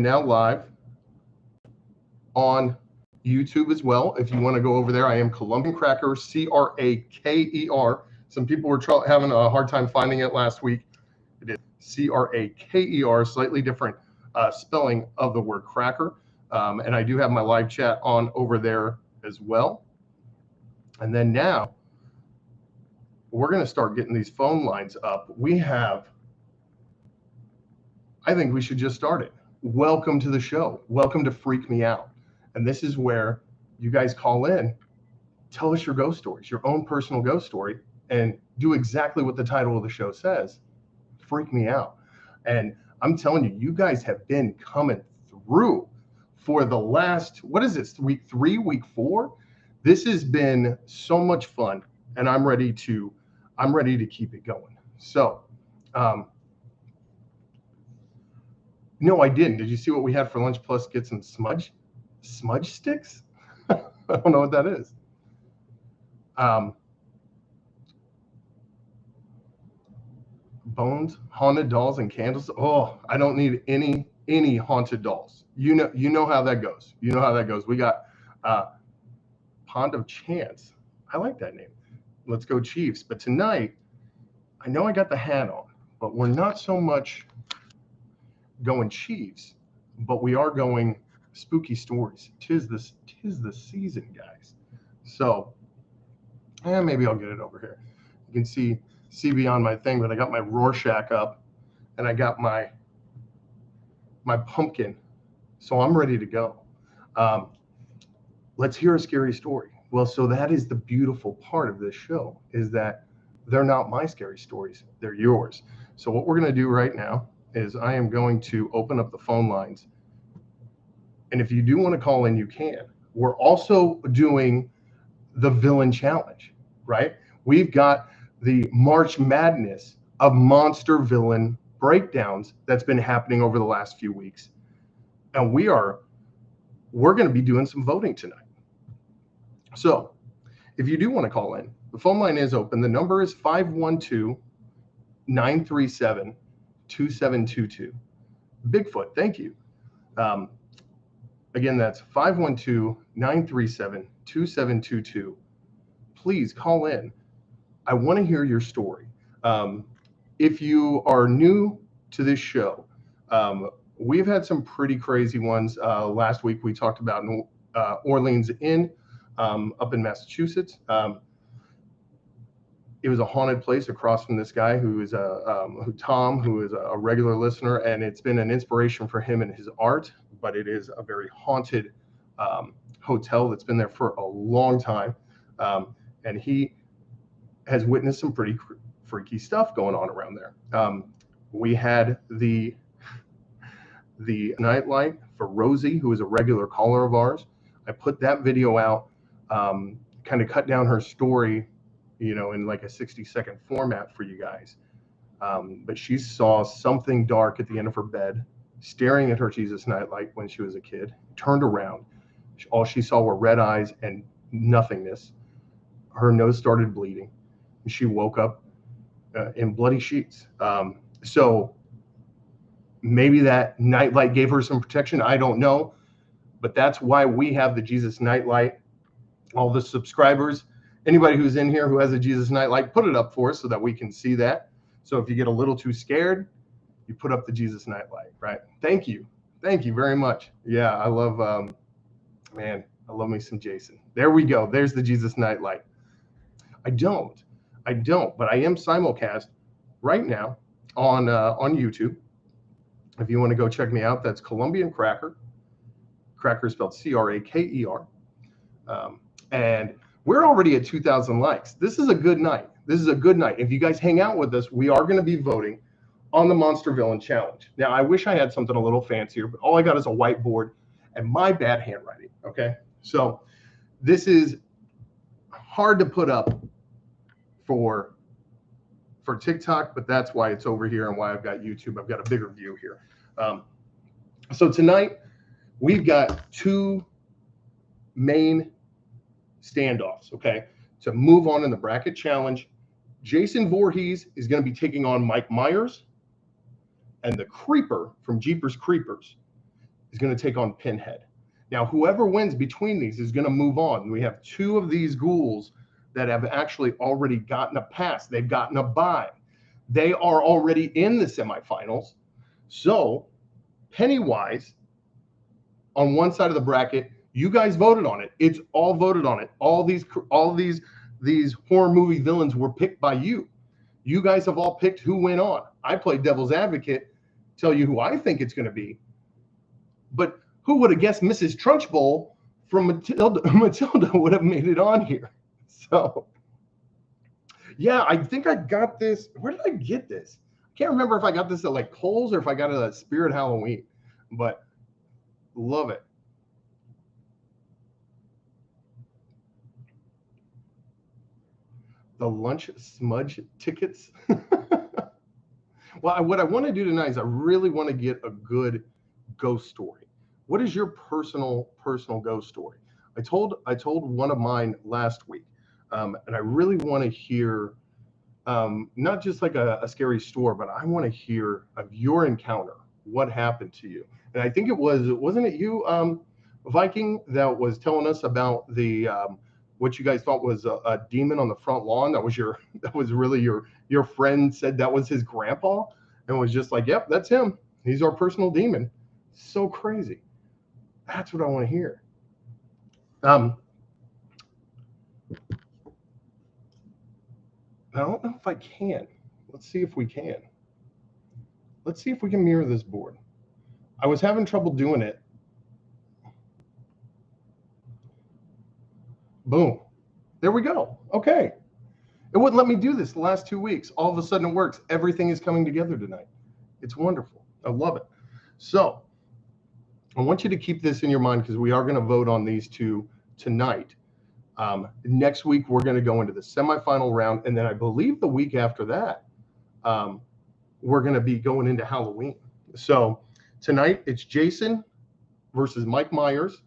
am now live on YouTube as well. If you want to go over there, I am Colombian Cracker, Craker. Some people were having a hard time finding it last week. It is Craker, slightly different spelling of the word cracker. And I do have my live chat on over there as well. And then now we're going to start getting these phone lines up. I think we should just start it. Welcome to the show. Welcome to Freak Me Out. And this is where you guys call in, tell us your ghost stories, your own personal ghost story, and do exactly what the title of the show says, Freak Me Out. And I'm telling you, you guys have been coming through for the last, what is this, week 3, week 4? This has been so much fun, and I'm ready to keep it going. So, no, I didn't. Did you see what we had for lunch? Plus get some smudge sticks? I don't know what that is. Bones, haunted dolls, and candles. Oh, I don't need any haunted dolls. You know how that goes. You know how that goes. We got Pond of Chance. I like that name. Let's go Chiefs. But tonight, I know I got the hat on, but we're not so much going Chiefs, but we are going spooky stories. Tis the season, guys. So, maybe I'll get it over here. You can see beyond my thing, but I got my Rorschach up, and I got my pumpkin, so I'm ready to go. Let's hear a scary story. Well, so that is the beautiful part of this show, is that they're not my scary stories, they're yours. So what we're going to do right now is I am going to open up the phone lines. And if you do want to call in, you can. We're also doing the villain challenge, right? We've got the March Madness of monster villain breakdowns that's been happening over the last few weeks. And we're going to be doing some voting tonight. So if you do want to call in, the phone line is open. The number is 512-937-2722. Bigfoot, thank you. Again, that's 512-937-2722. Please call in. I want to hear your story. If you are new to this show, we've had some pretty crazy ones. Last week we talked about Orleans Inn up in Massachusetts. It was a haunted place across from this guy who is Tom, who is a regular listener, and it's been an inspiration for him and his art. But it is a very haunted hotel that's been there for a long time, and he has witnessed some pretty freaky stuff going on around there. We had the nightlight for Rosie, who is a regular caller of ours. I put that video out, kind of cut down her story, in like a 60-second format for you guys. But she saw something dark at the end of her bed, staring at her Jesus nightlight when she was a kid, turned around. All she saw were red eyes and nothingness. Her nose started bleeding. And she woke up in bloody sheets. So maybe that nightlight gave her some protection. I don't know. But that's why we have the Jesus nightlight. All the subscribers, anybody who's in here who has a Jesus nightlight, put it up for us so that we can see that. So if you get a little too scared, you put up the Jesus nightlight, right? Thank you very much. Yeah, I love, I love me some Jason. There we go. There's the Jesus nightlight. I don't, but I am simulcast right now on YouTube. If you want to go check me out, that's Colombian Cracker. Cracker is spelled Craker. And we're already at 2,000 likes. This is a good night. If you guys hang out with us, we are going to be voting on the Monster Villain Challenge. Now, I wish I had something a little fancier, but all I got is a whiteboard and my bad handwriting, okay? So this is hard to put up for TikTok, but that's why it's over here and why I've got YouTube. I've got a bigger view here. So tonight, we've got 2 main standoffs, okay? To move on in the bracket challenge, Jason Voorhees is going to be taking on Mike Myers, and the Creeper from Jeepers Creepers is going to take on Pinhead. Now, whoever wins between these is going to move on. We have two of these ghouls that have actually already gotten a pass. They've gotten a bye. They are already in the semifinals. So Pennywise on one side of the bracket, you guys voted on it. It's all voted on it. All these horror movie villains were picked by you. You guys have all picked who went on. I played devil's advocate, tell you who I think it's going to be. But who would have guessed Mrs. Trunchbull from Matilda would have made it on here? So, yeah, I think I got this. Where did I get this? I can't remember if I got this at like Kohl's or if I got it at Spirit Halloween, but love it. The lunch smudge tickets. Well, what I want to do tonight is I really want to get a good ghost story. What is your personal ghost story? I told one of mine last week, and I really want to hear not just like a scary story, but I want to hear of your encounter. What happened to you? And I think wasn't it you, Viking, that was telling us about the what you guys thought was a demon on the front lawn. That was really your friend said that was his grandpa, and was just like, yep, that's him. He's our personal demon. So crazy. That's what I want to hear. I don't know if I can. Let's see if we can. Let's see if we can mirror this board. I was having trouble doing it. Boom. There we go. Okay. It wouldn't let me do this the last 2 weeks. All of a sudden it works. Everything is coming together tonight. It's wonderful. I love it. So I want you to keep this in your mind because we are going to vote on these two tonight. Next week, we're going to go into the semifinal round. And then I believe the week after that, we're going to be going into Halloween. So tonight, it's Jason versus Mike Myers.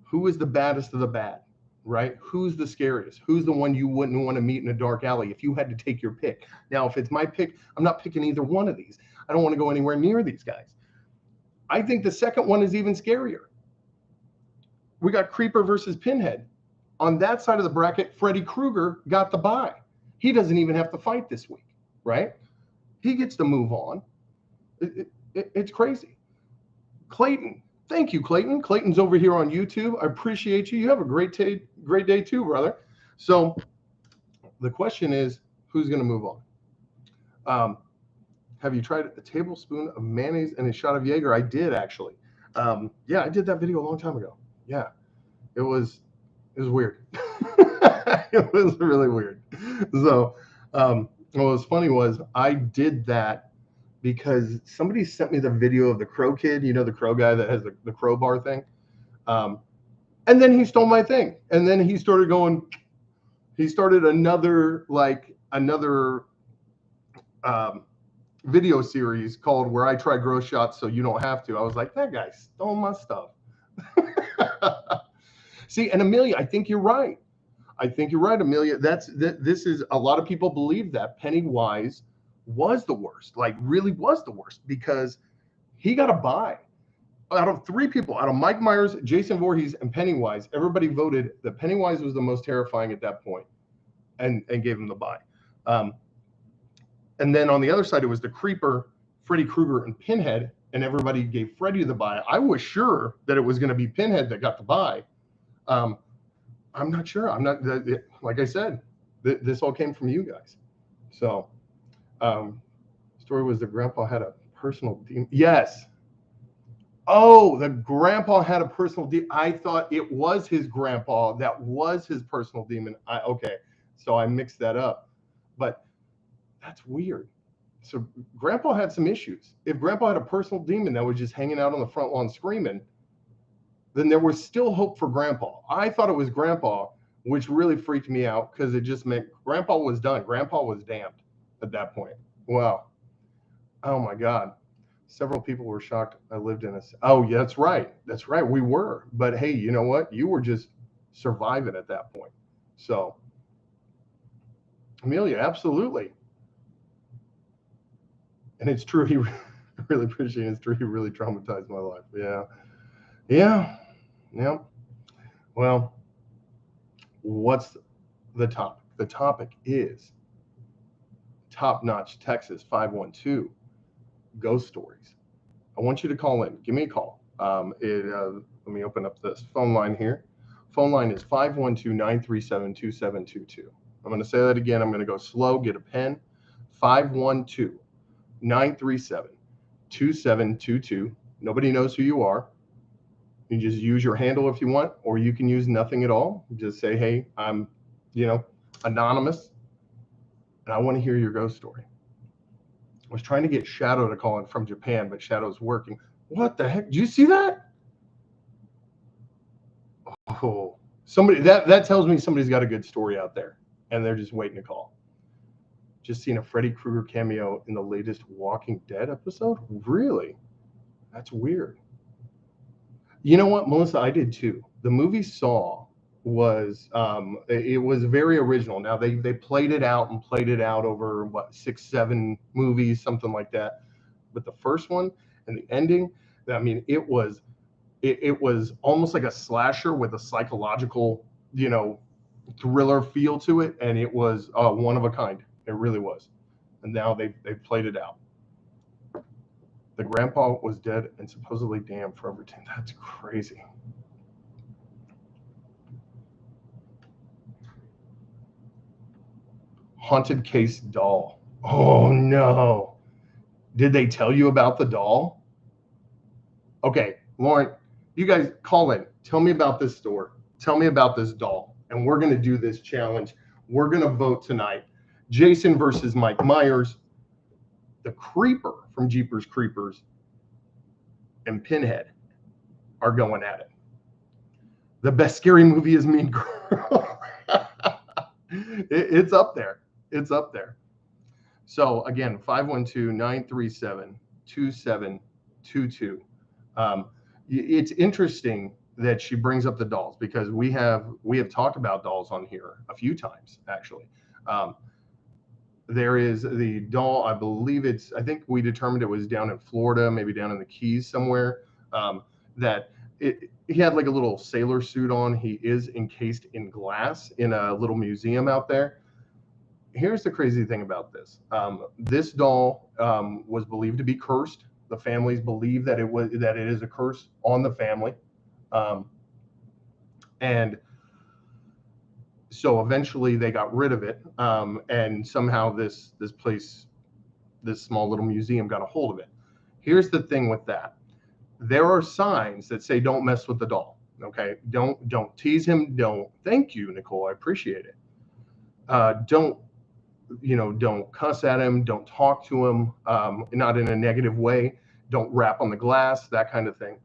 Who is the baddest of the bad, right? Who's the scariest? Who's the one you wouldn't want to meet in a dark alley if you had to take your pick? Now, if it's my pick, I'm not picking either one of these. I don't want to go anywhere near these guys. I think the second one is even scarier. We got Creeper versus Pinhead. On that side of the bracket, Freddy Krueger got the bye. He doesn't even have to fight this week, right? He gets to move on. It's crazy. Clayton, thank you, Clayton. Clayton's over here on YouTube. I appreciate you. You have a great day too, brother. So the question is, who's going to move on? Have you tried a tablespoon of mayonnaise and a shot of Jaeger? I did, actually. Yeah, I did that video a long time ago. Yeah, it was weird. It was really weird. So what was funny was I did that because somebody sent me the video of the crow kid, you know, the crow guy that has the crowbar thing. And then he stole my thing. And then he started another video series called Where I Try Gross Shots So You Don't Have to. I was like, that guy stole my stuff. See, and Amelia, I think you're right. Amelia. This is a lot of people believe that Pennywise was the worst, like really was the worst, because he got a bye. Out of three people, out of Mike Myers, Jason Voorhees, and Pennywise, everybody voted that Pennywise was the most terrifying at that point, and gave him the bye. And then on the other side, it was the Creeper, Freddy Krueger, and Pinhead, and everybody gave Freddy the bye. I was sure that it was going to be Pinhead that got the bye. I'm not sure. I'm not, like I said, this all came from you guys. So, story was the grandpa had a personal demon. Yes. Oh, the grandpa had a personal demon. I thought it was his grandpa that was his personal demon. Okay. So I mixed that up. But that's weird. So grandpa had some issues. If grandpa had a personal demon that was just hanging out on the front lawn screaming, then there was still hope for grandpa. I thought it was grandpa, which really freaked me out because it just meant grandpa was done. Grandpa was damned at that point. Wow. Oh my God. Several people were shocked I lived in a... Oh, yeah, that's right. That's right. We were. But hey, you know what? You were just surviving at that point. So, Amelia, absolutely. And it's true. I really appreciate history. It really traumatized my life. Yeah. Yeah. Yeah. Well, what's the topic? The topic is Top Notch Texas 512 ghost stories. I want you to call in. Give me a call. Let me open up this phone line here. Phone line is 512-937-2722. I'm going to say that again. I'm going to go slow. Get a pen. 512-937-2722. Nobody knows who you are. You just use your handle if you want, or you can use nothing at all. Just say, hey, I'm, anonymous, and I want to hear your ghost story. I was trying to get Shadow to call in from Japan, but Shadow's working. What the heck? Did you see that? Oh, somebody that tells me somebody's got a good story out there, and they're just waiting to call. Just seen a Freddy Krueger cameo in the latest Walking Dead episode? Really? That's weird. You know what, Melissa? I did too. The movie Saw was it was very original. Now they played it out over what 6-7 movies, something like that. But the first one and the ending, I mean, it was almost like a slasher with a psychological, thriller feel to it, and it was one of a kind. It really was. And now they played it out. The grandpa was dead and supposedly damned for over 10. That's crazy. Haunted case doll. Oh no. Did they tell you about the doll? Okay, Lauren, you guys call in. Tell me about this store. Tell me about this doll. And we're going to do this challenge. We're going to vote tonight. Jason versus Mike Myers. The Creeper from Jeepers Creepers and Pinhead are going at it. The best scary movie is Mean Girl. It's up there. It's up there. So again, 512-937-2722. It's interesting that she brings up the dolls because we have talked about dolls on here a few times actually. There is the doll, I think we determined it was down in Florida, maybe down in the Keys somewhere, that he had like a little sailor suit on. He is encased in glass in a little museum out there. Here's the crazy thing about this. This doll was believed to be cursed. The families believe that it is a curse on the family. And so eventually they got rid of it, and somehow this small little museum got a hold of it. Here's the thing with that. There are signs that say don't mess with the doll. Okay, don't tease him. Don't. Thank you, Nicole. I appreciate it. Don't cuss at him. Don't talk to him. Not in a negative way. Don't rap on the glass. That kind of thing.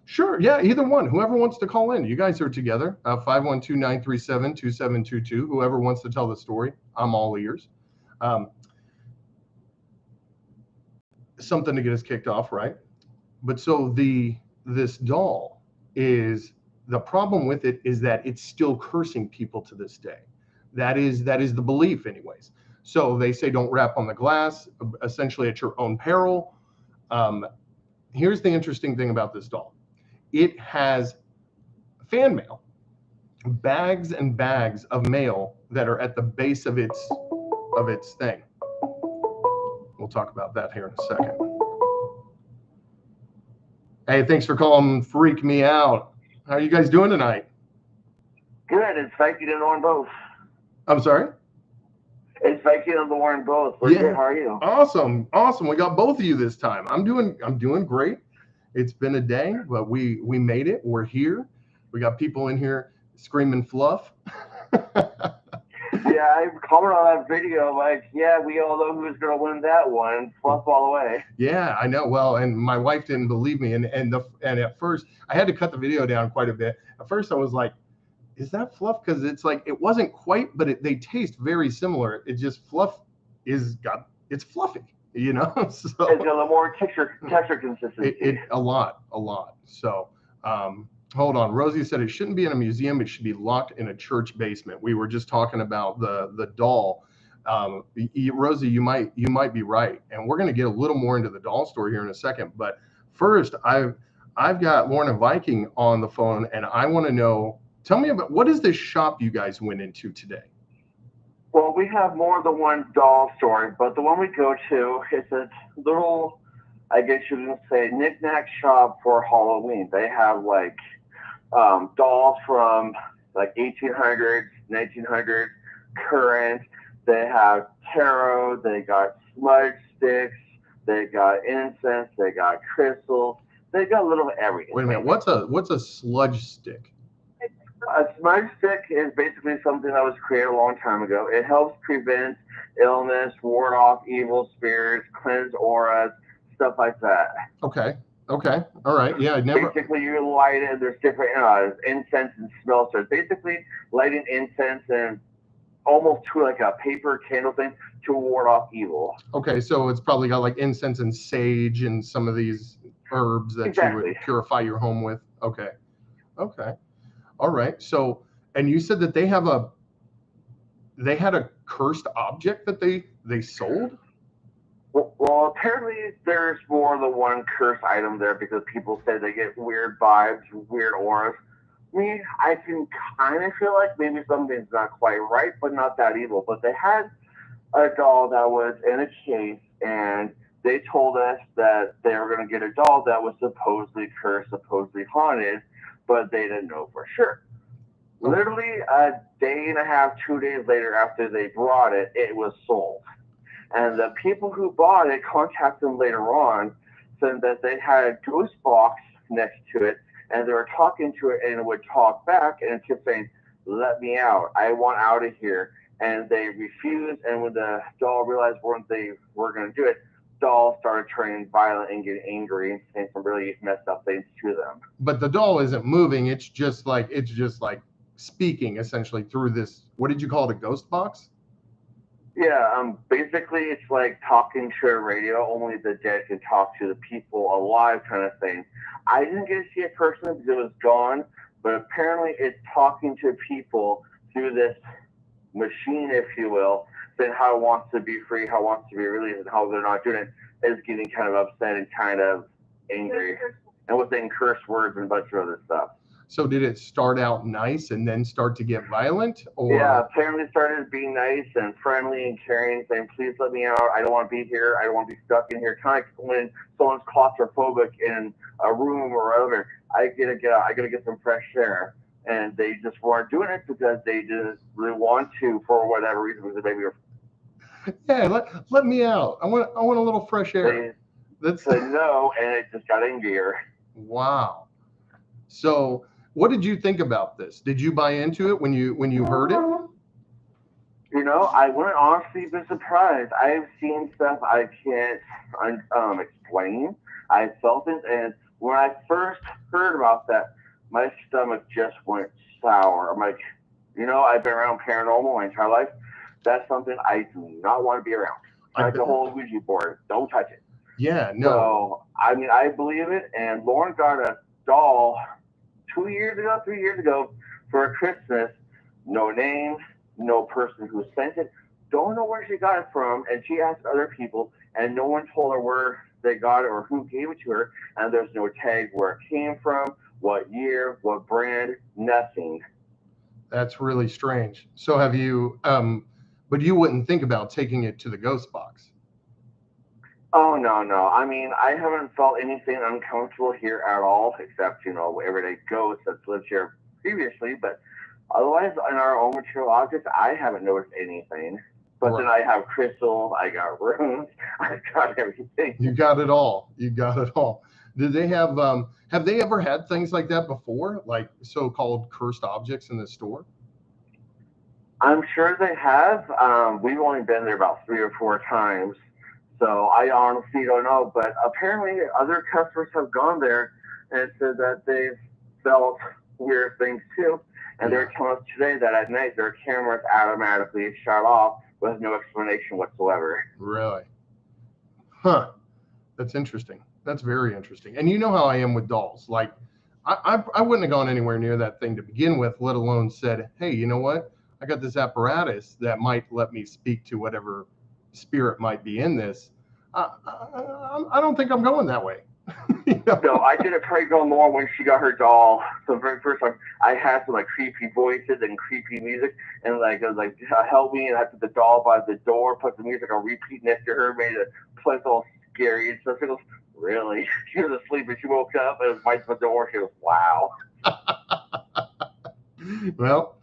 Sure. Yeah, either one. Whoever wants to call in. You guys are together. 512-937-2722. Whoever wants to tell the story, I'm all ears. Something to get us kicked off, right? But so this doll is, the problem with it is that it's still cursing people to this day. That is the belief anyways. So they say don't rap on the glass, essentially at your own peril. Here's the interesting thing about this doll. It has fan mail, bags and bags of mail that are at the base of its thing. We'll talk about that here in a second. Hey, thanks for calling Freak Me Out. How are you guys doing tonight? Good. It's Fakey and Warren both. I'm sorry? It's Fakey and Warren both. We're good. How are you? Awesome. We got both of you this time. I'm doing great. It's been a day, but we made it. We're here. We got people in here screaming fluff. Yeah, I commented on that video. Like, yeah, we all know who's going to win that one. Fluff all the way. Yeah, I know. Well, and my wife didn't believe me, and at first I had to cut the video down quite a bit. At first I was like, is that fluff? Because it's like it wasn't quite, but they taste very similar. It just fluff it's fluffy, So it's got a little more texture consistency. A lot. So hold on. Rosie said it shouldn't be in a museum. It should be locked in a church basement. We were just talking about the doll. Rosie, you might be right, and we're going to get a little more into the doll store here in a second. But first, I've got Lorna Viking on the phone, and I want to know. Tell me about what is this shop you guys went into today? Well, we have more than one doll store, but the one we go to is a little, I guess you can say, knick-knack shop for Halloween. They have like dolls from like 1800s, 1900s, current. They have tarot. They got smudge sticks. They got incense. They got crystals. They got a little of everything. Wait a minute. What's a sludge stick? A smudge stick is basically something that was created a long time ago. It helps prevent illness, ward off evil spirits, cleanse auras, stuff like that. Okay. Okay. All right. Yeah. I never. Basically, you light it. There's different incense and smell. So it's basically lighting incense and almost to like a paper candle thing to ward off evil. Okay. So it's probably got like incense and sage and some of these herbs that you would purify your home with. Okay. Okay. All right. So, and you said that they had a cursed object that they sold? Well, apparently there's more than one cursed item there because people say they get weird vibes, weird auras. I can kind of feel like maybe something's not quite right, but not that evil. But they had a doll that was in a case, and they told us that they were going to get a doll that was supposedly cursed, supposedly haunted, but they didn't know for sure. Literally a day and a half, 2 days later after they brought it, it was sold. And the people who bought it contacted them later on, saying that they had a ghost box next to it, and they were talking to it, and it would talk back, and it kept saying, "Let me out. I want out of here." And they refused, and when the doll realized what they were going to do it, doll started turning violent and getting angry and saying some really messed up things to them. But the doll isn't moving. It's just like speaking essentially through this. What did you call it? A ghost box? Yeah, basically it's like talking to a radio, only the dead can talk to the people alive kind of thing. I didn't get to see it personally because it was gone, but apparently it's talking to people through this machine, if you will, saying how it wants to be free, how it wants to be released, and how they're not doing it, is getting kind of upset and kind of angry. And was saying curse words and a bunch of other stuff. So did it start out nice and then start to get violent? Or? Yeah, apparently it started being nice and friendly and caring, saying, "Please let me out. I don't want to be here. I don't want to be stuck in here." Kind of like when someone's claustrophobic in a room or whatever, I gotta get out. I gotta get some fresh air. And they just weren't doing it because they didn't really want to for whatever reason, because maybe were. Yeah, let me out. I want a little fresh air. They said no, and it just got angrier. Wow. So what did you think about this? Did you buy into it when you heard it? You know, I wouldn't honestly be surprised. I've seen stuff I can't explain. I felt it, and when I first heard about that, my stomach just went sour. I'm like, I've been around paranormal my entire life. That's something I do not want to be around. Like the whole Ouija board, don't touch it. Yeah, no. So, I believe it, and Lauren got a doll 3 years ago for a Christmas. No name, no person who sent it. Don't know where she got it from, and she asked other people, and no one told her where they got it or who gave it to her, and there's no tag where it came from, what year, what brand, nothing. That's really strange. So have you, but you wouldn't think about taking it to the ghost box? Oh, no. I haven't felt anything uncomfortable here at all, except, everyday ghosts that's lived here previously. But otherwise, in our own material objects, I haven't noticed anything. But Then I have crystals, I got runes, I got everything. You got it all. Did they have they ever had things like that before, like so-called cursed objects in the store? I'm sure they have. We've only been there about 3 or 4 times. So I honestly don't know, but apparently other customers have gone there and said that they've felt weird things too. And they're telling us today that at night their cameras automatically shut off with no explanation whatsoever. Really? Huh. That's interesting. That's very interesting. And you know how I am with dolls. Like, I wouldn't have gone anywhere near that thing to begin with, let alone said, "Hey, you know what? I got this apparatus that might let me speak to whatever spirit might be in this. I don't think I'm going that way. No, I did a prank on Laura when she got her doll. So the very first time, I had some like creepy voices and creepy music, and like it was like help me, and I put the doll by the door, put the music on repeat next to her, made it place all scary and stuff. She goes, really? She was asleep and she woke up and it was right by the door. She goes, wow. Well,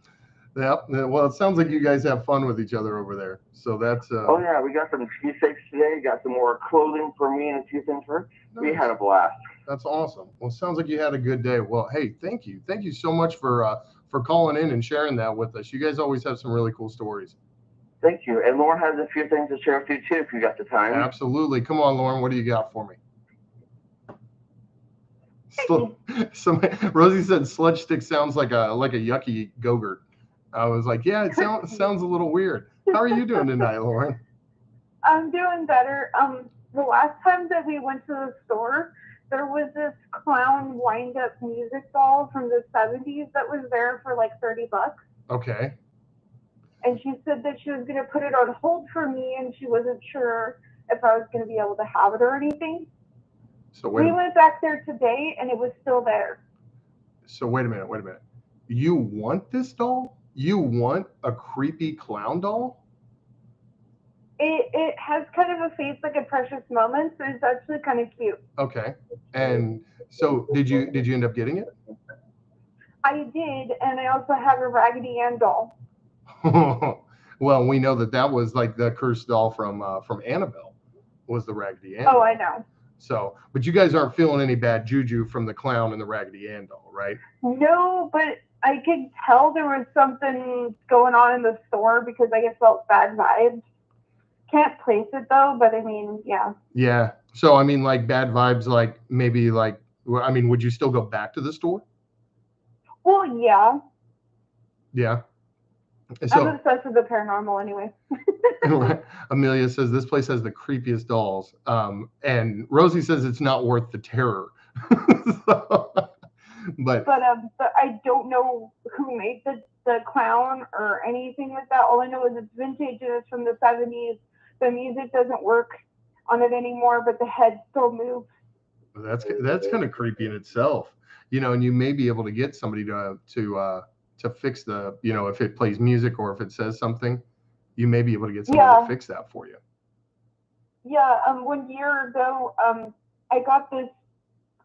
yeah. Well, it sounds like you guys have fun with each other over there. So that's. Oh yeah, we got some keepsakes today. Got some more clothing for me and a few things for her. Nice. We had a blast. That's awesome. Well, it sounds like you had a good day. Well, hey, thank you so much for calling in and sharing that with us. You guys always have some really cool stories. Thank you. And Lauren has a few things to share with you too, if you got the time. Absolutely. Come on, Lauren. What do you got for me? Rosie said sludge stick sounds like a yucky Go-Gurt. I was like, yeah, it sounds a little weird. How are you doing tonight, Lauren? I'm doing better. The last time that we went to the store, there was this clown wind-up music doll from the 70s that was there for like $30. Okay. And she said that she was going to put it on hold for me, and she wasn't sure if I was going to be able to have it or anything. So we went back there today, and it was still there. So wait a minute. You want this doll? You want a creepy clown doll? It has kind of a face like a Precious Moments, so it's actually kind of cute. Okay. And so did you end up getting it? I did, and I also have a Raggedy Ann doll. Well, we know that was like the cursed doll from Annabelle, was the Raggedy Ann. Oh, I know. So, but you guys aren't feeling any bad juju from the clown and the Raggedy Ann doll, right? No, but I could tell there was something going on in the store because I just felt bad vibes. Can't place it though, but I mean, yeah. Yeah. So, I mean, like bad vibes, like maybe like, I mean, would you still go back to the store? Well, yeah. Yeah. So, I'm obsessed with the paranormal anyway. Amelia says this place has the creepiest dolls. And Rosie says it's not worth the terror. But I don't know who made the clown or anything like that. All I know is it's vintage and it's from the 70s. The music doesn't work on it anymore, but the head still moves. That's kind of creepy in itself, and you may be able to get somebody to fix the, if it plays music or if it says something, you may be able to get somebody to fix that for you. Yeah. 1 year ago, I got this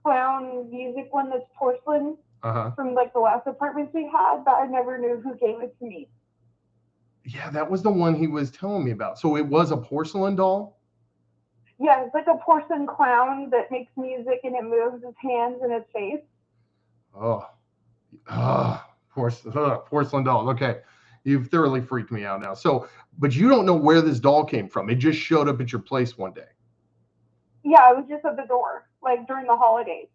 clown music one that's porcelain from like the last apartments we had, but I never knew who gave it to me. Yeah, that was the one he was telling me about. So it was a porcelain doll? Yeah, it's like a porcelain clown that makes music and it moves its hands and its face. Porcelain dolls. Okay. You've thoroughly freaked me out now. So, but you don't know where this doll came from. It just showed up at your place one day. Yeah, it was just at the door, like during the holidays.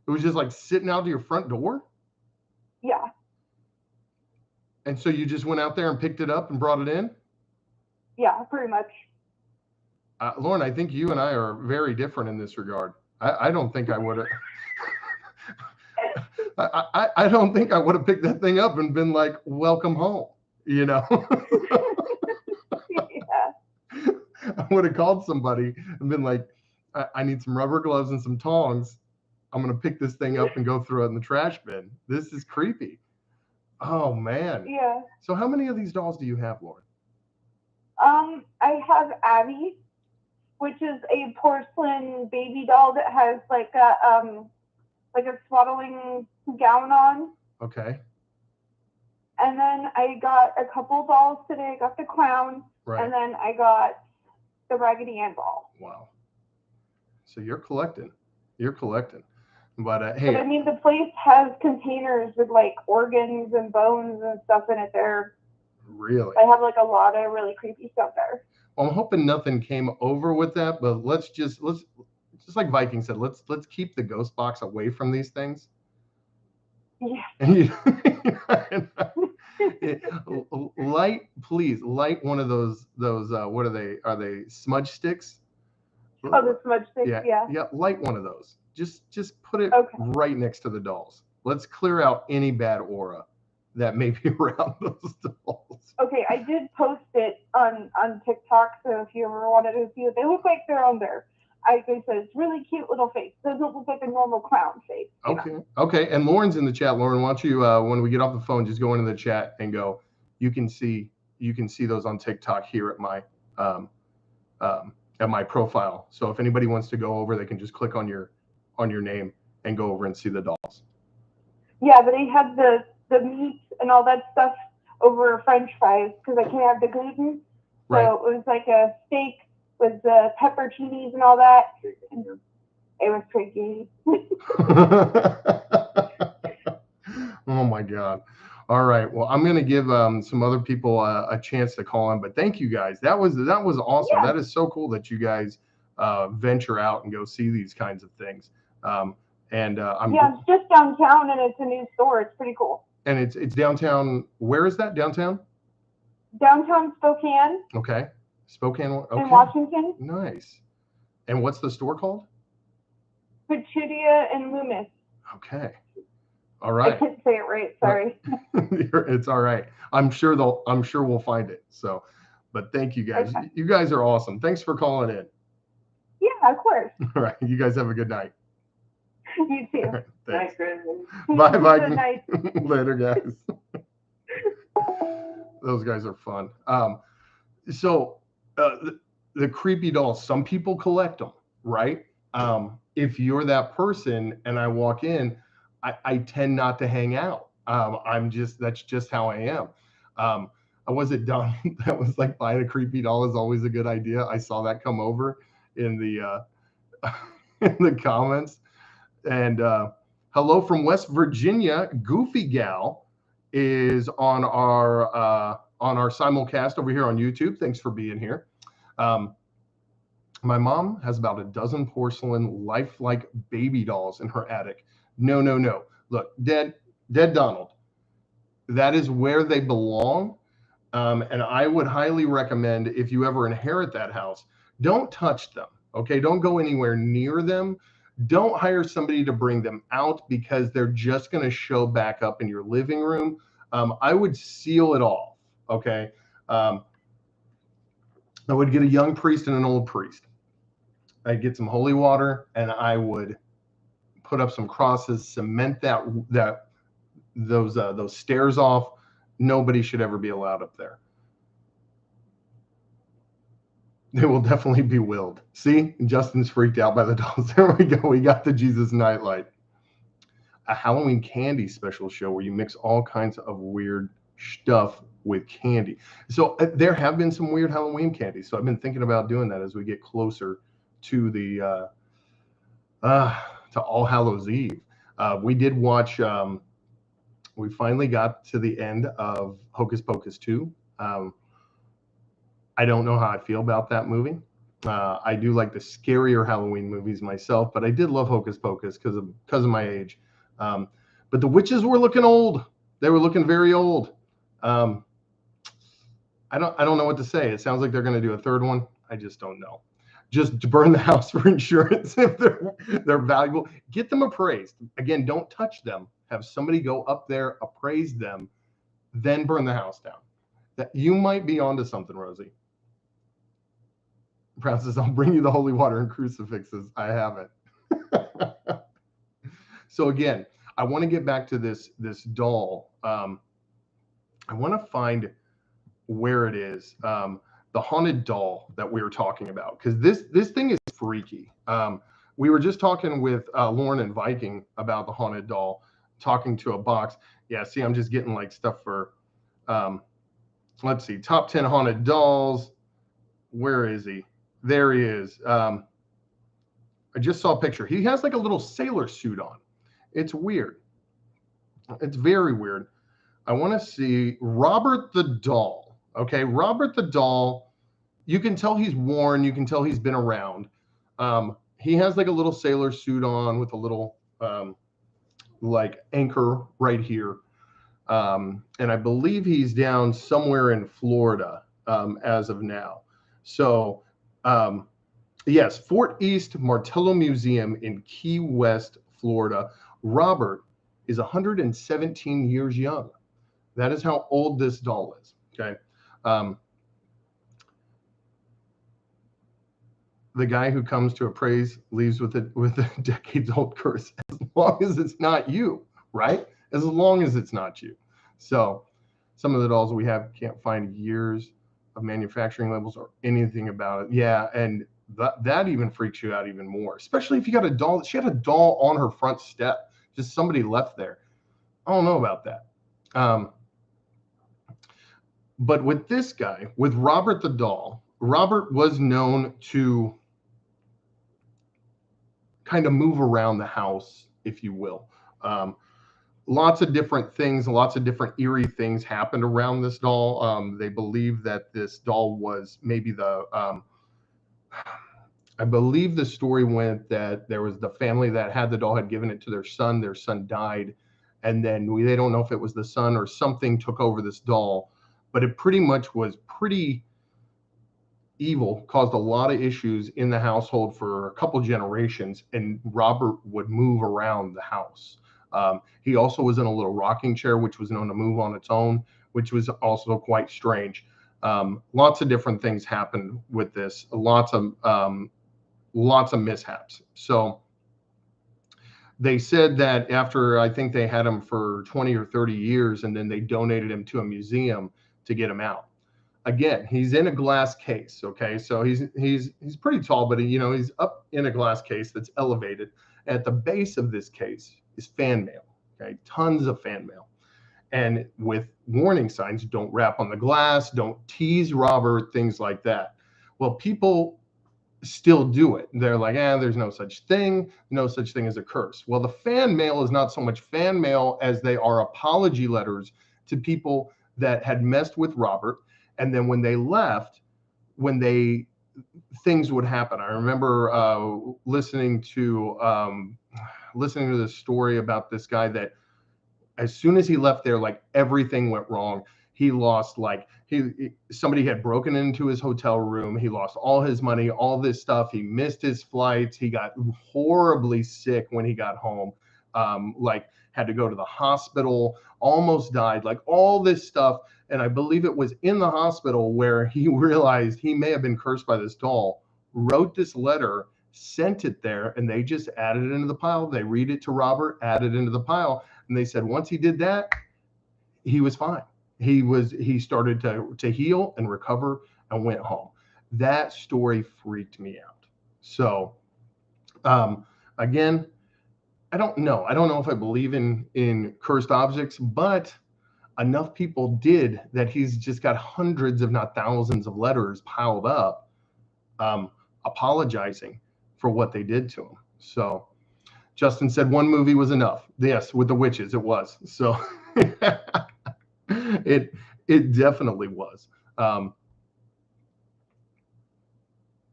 It was just like sitting out to your front door? Yeah. And so you just went out there and picked it up and brought it in? Yeah, pretty much. Lauren, I think you and I are very different in this regard. I don't think I would have. I don't think I would have picked that thing up and been like, welcome home, Yeah. I would have called somebody and been like, I need some rubber gloves and some tongs. I'm going to pick this thing up and go throw it in the trash bin. This is creepy. Oh, man. Yeah. So how many of these dolls do you have, Lauren? I have Abby, which is a porcelain baby doll that has like a swaddling gown on. Okay. And then I got a couple dolls today. I got the clown. Right. And then I got the Raggedy Ann doll. Wow. So you're collecting. But hey. But I mean, the place has containers with like organs and bones and stuff in it there. Really? I have like a lot of really creepy stuff there. Well, I'm hoping nothing came over with that, but let's just like Viking said, let's keep the ghost box away from these things. Yeah. Please light one of those what are they smudge sticks? Oh, the smudge sticks. Yeah, light one of those. Just put it okay. right next to the dolls. Let's clear out any bad aura that may be around those dolls. Okay, I did post it on TikTok, so if you ever wanted to see it, they look like they're on there. I said it's really cute little face. Doesn't look like a normal clown face. Okay. Okay. And Lauren's in the chat. Lauren, why don't you, when we get off the phone, just go into the chat and go. You can see those on TikTok here at my profile. So if anybody wants to go over, they can just click on your name and go over and see the dolls. Yeah, but they had the meat and all that stuff over French fries because I can't have the gluten. So Right. it was like a steak with the pepperoncinis and all that. It was tricky. Oh my God. All right. Well, I'm going to give some other people a chance to call in, but thank you guys. That was awesome. Yeah. That is so cool that you guys venture out and go see these kinds of things. I'm it's just downtown and it's a new store. It's pretty cool. And it's downtown. Where is that? Downtown? Downtown Spokane. Okay. Spokane. Okay. In Washington. Nice. And what's the store called? Pachudia and Loomis. Okay. All right. I can't say it right. Sorry. It's all right. I'm sure we'll find it. So, but thank you guys. Okay. You guys are awesome. Thanks for calling in. Yeah, of course. All right. You guys have a good night. You too. All right, thanks. Nice, Bye. Good night. Later, guys. Those guys are fun. So the creepy dolls, some people collect them, right? If you're that person and I walk in, I tend not to hang out. That's just how I am. Was it dumb? That was like buying a creepy doll is always a good idea. I saw that come over in the in the comments. And hello from West Virginia. Goofy Gal is on our simulcast over here on YouTube. Thanks for being here. My mom has about a dozen porcelain lifelike baby dolls in her attic. No. Look, dead Donald. That is where they belong. And I would highly recommend, if you ever inherit that house, don't touch them. Okay, don't go anywhere near them. Don't hire somebody to bring them out because they're just going to show back up in your living room. I would seal it off. Okay. I would get a young priest and an old priest. I'd get some holy water and I would put up some crosses, cement those stairs off. Nobody should ever be allowed up there. They will definitely be willed. See, Justin's freaked out by the dolls. There we go. We got the Jesus Nightlight. A Halloween candy special show where you mix all kinds of weird stuff with candy. So there have been some weird Halloween candy. So I've been thinking about doing that as we get closer to the to All Hallows Eve. We did watch. We finally got to the end of Hocus Pocus 2. I don't know how I feel about that movie. I do like the scarier Halloween movies myself, but I did love Hocus Pocus because of my age. But the witches were looking old. They were looking very old. I don't know what to say. It sounds like they're going to do a third one. I just don't know. Just to burn the house for insurance if they're valuable. Get them appraised. Again, don't touch them. Have somebody go up there, appraise them, then burn the house down. That you might be onto something, Rosie. Brown says, I'll bring you the holy water and crucifixes. I have it. So again, I want to get back to this doll. I want to find where it is. The haunted doll that we were talking about, because this thing is freaky. We were just talking with Lauren and Viking about the haunted doll, talking to a box. Yeah, see, I'm just getting like stuff for, let's see, top 10 haunted dolls. Where is he? There he is. I just saw a picture. He has like a little sailor suit on. It's weird. It's very weird. I want to see Robert the doll. Okay, Robert the doll. You can tell he's worn. You can tell he's been around. He has like a little sailor suit on with a little like anchor right here. And I believe he's down somewhere in Florida as of now. So yes, Fort East Martello Museum in Key West, Florida. Robert is 117 years young. That is how old this doll is. Okay. The guy who comes to appraise leaves with a decades-old curse, as long as it's not you, right? As long as it's not you. So some of the dolls we have can't find years of manufacturing labels or anything about it. Yeah, and that even freaks you out even more, especially if you got a doll. She had a doll on her front step, just somebody left there. I don't know about that. But with this guy, with Robert the doll, Robert was known to kind of move around the house, if you will. Lots of different things, lots of different eerie things happened around this doll. They believe that this doll was maybe I believe the story went that there was the family that had the doll had given it to their son. Their son died. And then they don't know if it was the son or something took over this doll, but it pretty much was pretty evil, caused a lot of issues in the household for a couple generations, and Robert would move around the house. He also was in a little rocking chair, which was known to move on its own, which was also quite strange. Lots of different things happened with this, lots of mishaps. So they said that after, I think they had him for 20 or 30 years, and then they donated him to a museum to get him out. Again, he's in a glass case. Okay, so he's pretty tall, but he's up in a glass case that's elevated. At the base of this case is fan mail. Okay, tons of fan mail, and with warning signs: don't rap on the glass, don't tease Robert, things like that. Well, people still do it. They're like, there's no such thing as a curse. Well, the fan mail is not so much fan mail as they are apology letters to people that had messed with Robert. And then when they left, things would happen. I remember listening to this story about this guy that as soon as he left there, like everything went wrong. He lost, somebody had broken into his hotel room. He lost all his money, all this stuff. He missed his flights. He got horribly sick when he got home. Had to go to the hospital, almost died, like all this stuff. And I believe it was in the hospital where he realized he may have been cursed by this doll, wrote this letter, sent it there, and they just added it into the pile. They read it to Robert, added it into the pile. And they said, once he did that, he was fine. He started to heal and recover and went home. That story freaked me out. So, again, I don't know if I believe in cursed objects, but enough people did that he's just got hundreds, if not thousands, of letters piled up, apologizing for what they did to him. So Justin said one movie was enough. Yes, with the witches, it was. So it definitely was.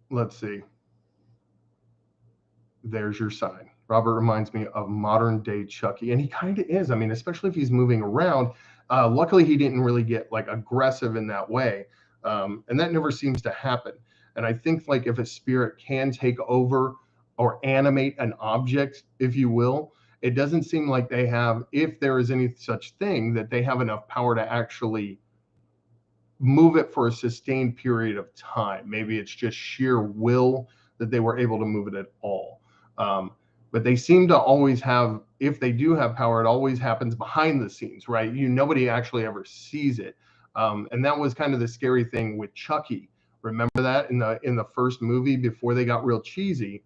Let's see. There's your sign. Robert reminds me of modern day Chucky, and he kind of is. I mean, especially if he's moving around. Luckily, he didn't really get aggressive in that way, and that never seems to happen. And I think if a spirit can take over or animate an object, if you will, it doesn't seem like they have, if there is any such thing, that they have enough power to actually move it for a sustained period of time. Maybe it's just sheer will that they were able to move it at all. But they seem to always have, if they do have power, it always happens behind the scenes, right? Nobody actually ever sees it. And that was kind of the scary thing with Chucky. Remember that in the first movie before they got real cheesy?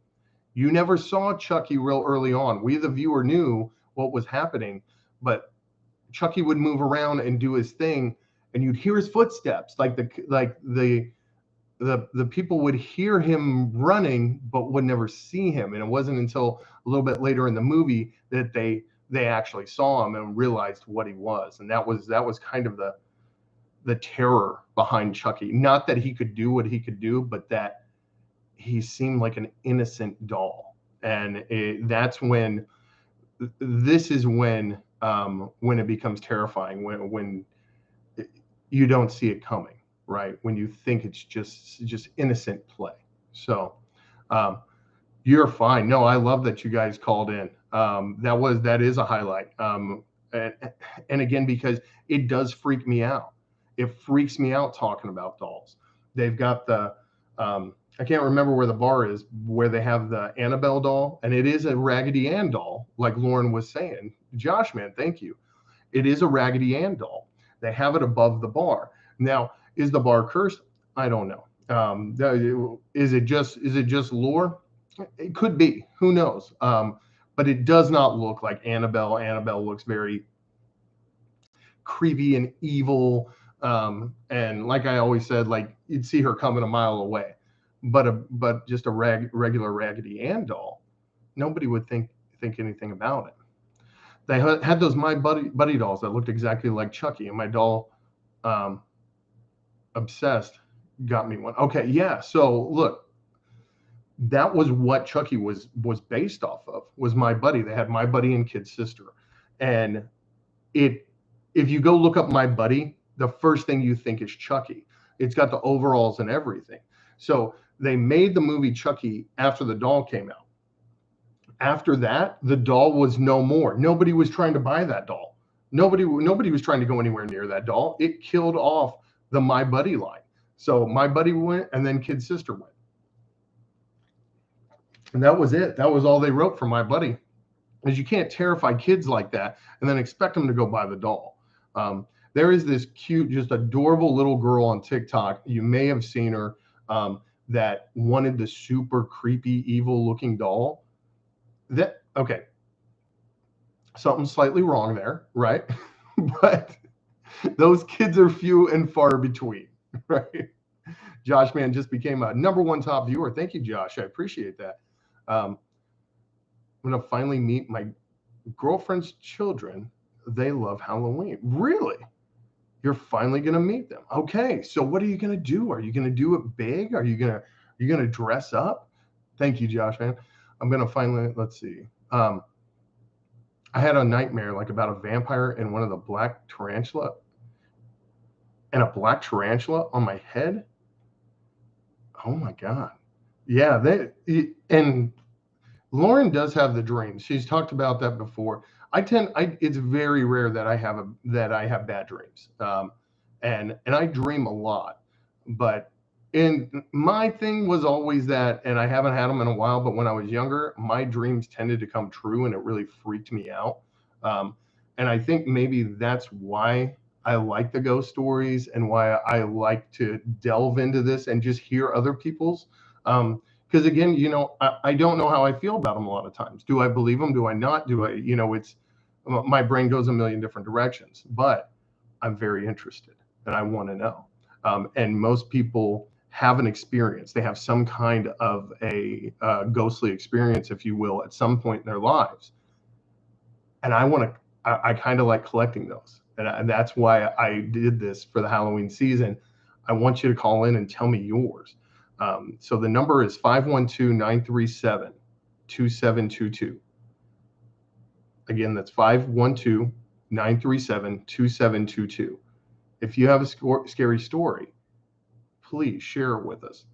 You never saw Chucky real early on. We, the viewer, knew what was happening, but Chucky would move around and do his thing, and you'd hear his footsteps. The people would hear him running, but would never see him. And it wasn't until a little bit later in the movie that they actually saw him and realized what he was. And that was kind of the terror behind Chucky. Not that he could do what he could do, but that he seemed like an innocent doll. And this is when it becomes terrifying, when you don't see it coming. Right, when you think it's just innocent play. So you're fine. No, I love that you guys called in. That is a highlight. And again, because it does freak me out. It freaks me out talking about dolls. They've got the, I can't remember where the bar is, where they have the Annabelle doll, and it is a Raggedy Ann doll, like Lauren was saying. Josh, man, thank you. It is a Raggedy Ann doll. They have it above the bar. Now, is the bar cursed? I don't know. Is it just lore? It could be. Who knows? But it does not look like Annabelle. Annabelle looks very creepy and evil. And like I always said, like you'd see her coming a mile away. But just a regular Raggedy Ann doll, nobody would think anything about it. They had those My Buddy dolls that looked exactly like Chucky, and my doll obsessed got me one. Okay, yeah. So look, that was what Chucky was based off of, was My Buddy. They had My Buddy and Kid Sister. And if you go look up My Buddy, the first thing you think is Chucky. It's got the overalls and everything. So they made the movie Chucky after the doll came out. After that, the doll was no more. Nobody was trying to buy that doll. Nobody was trying to go anywhere near that doll. It killed off the My Buddy line. So My Buddy went, and then Kid Sister went. And that was it. That was all they wrote for My Buddy. Because you can't terrify kids like that and then expect them to go buy the doll. There is this cute, just adorable little girl on TikTok. You may have seen her, that wanted the super creepy, evil-looking doll. Okay, something slightly wrong there, right? But those kids are few and far between, right? Josh, man, just became a #1 top viewer. Thank you, Josh. I appreciate that. I'm going to finally meet my girlfriend's children. They love Halloween. Really? You're finally going to meet them. Okay, so what are you going to do? Are you going to do it big? Are you going to dress up? Thank you, Josh, man. I'm going to finally, let's see. I had a nightmare like about a vampire and one of the black tarantula and a black tarantula on my head. Oh my God. Yeah, and Lauren does have the dreams. She's talked about that before. It's very rare that I have bad dreams. And I dream a lot, but my thing was always that, and I haven't had them in a while, but when I was younger, my dreams tended to come true and it really freaked me out. And I think maybe that's why I like the ghost stories and why I like to delve into this and just hear other people's. Because again, I don't know how I feel about them a lot of times. Do I believe them? Do I not? It's my brain goes a million different directions, but I'm very interested and I want to know. And most people have an experience. They have some kind of a ghostly experience, if you will, at some point in their lives. And I kind of like collecting those. And that's why I did this for the Halloween season. I want you to call in and tell me yours. So the number is 512-937-2722. Again, that's 512-937-2722. If you have a scary story, please share it with us.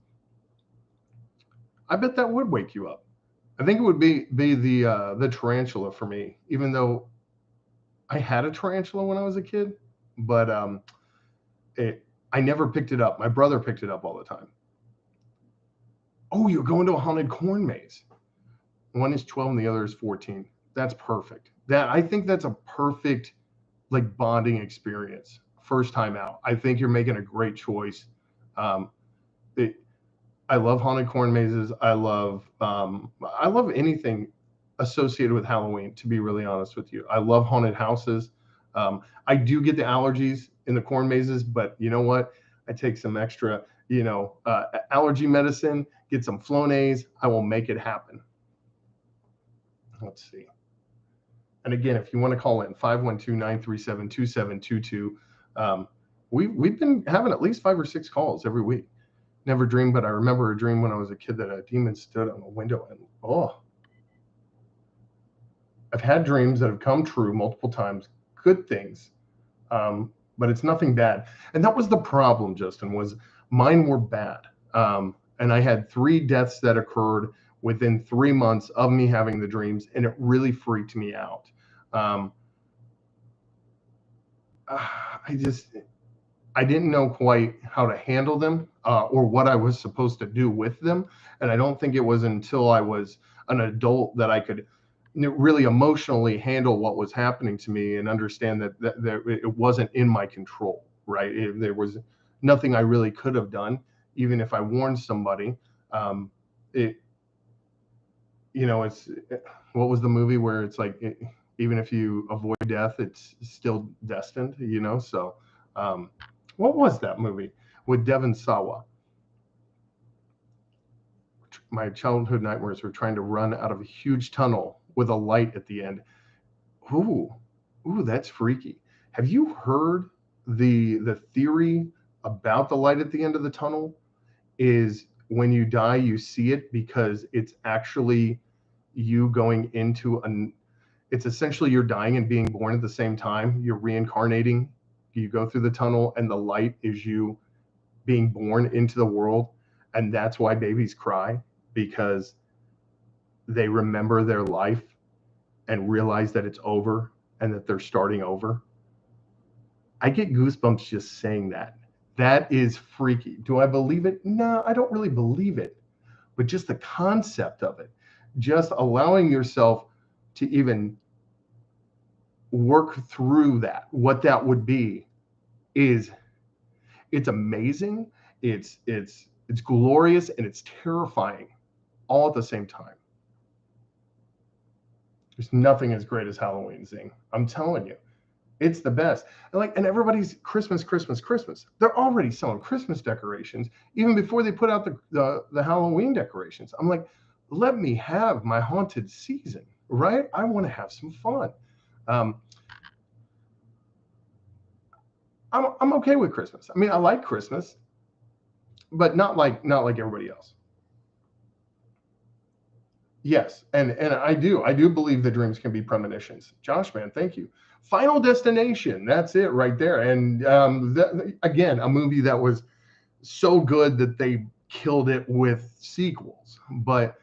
I bet that would wake you up. I think it would be the tarantula for me, even though I had a tarantula when I was a kid, but I never picked it up. My brother picked it up all the time. Oh, you're going to a haunted corn maze. One is 12 and the other is 14. That's perfect. I think that's a perfect like bonding experience. First time out. I think you're making a great choice. I love haunted corn mazes. I love anything associated with Halloween, to be really honest with you. I love haunted houses. I do get the allergies in the corn mazes, but you know what? I take some extra, allergy medicine, get some Flonase. I will make it happen. Let's see. And again, if you want to call in, 512-937-2722. We've been having at least 5 or 6 calls every week. Never dreamed, but I remember a dream when I was a kid that a demon stood on a window and I've had dreams that have come true multiple times, good things, but it's nothing bad. And that was the problem, Justin, was mine were bad. And I had 3 deaths that occurred within 3 months of me having the dreams, and it really freaked me out. I didn't know quite how to handle them or what I was supposed to do with them. And I don't think it was until I was an adult that I could really emotionally handle what was happening to me and understand that it wasn't in my control, right? There was nothing I really could have done, even if I warned somebody. It's what was the movie where it's like, even if you avoid death, it's still destined, So, what was that movie with Devon Sawa? My childhood nightmares were trying to run out of a huge tunnel with a light at the end. Ooh, that's freaky. Have you heard the theory about the light at the end of the tunnel? Is when you die, you see it because it's actually you going into it's essentially you're dying and being born at the same time. You're reincarnating. You go through the tunnel and the light is you being born into the world. And that's why babies cry, because they remember their life and realize that it's over and that they're starting over. I get goosebumps just saying that. That is freaky. Do I believe it? No, I don't really believe it. But just the concept of it, just allowing yourself to even work through that, what that would be, it's amazing. It's glorious and it's terrifying all at the same time. There's nothing as great as Halloween, Zing. I'm telling you, it's the best. And everybody's Christmas. They're already selling Christmas decorations even before they put out the Halloween decorations. I'm like, let me have my haunted season, right? I want to have some fun. I'm okay with Christmas. I mean, I like Christmas, but not like everybody else. Yes, and I do believe that dreams can be premonitions. Josh, man, thank you. Final Destination, that's it right there. And again, a movie that was so good that they killed it with sequels, but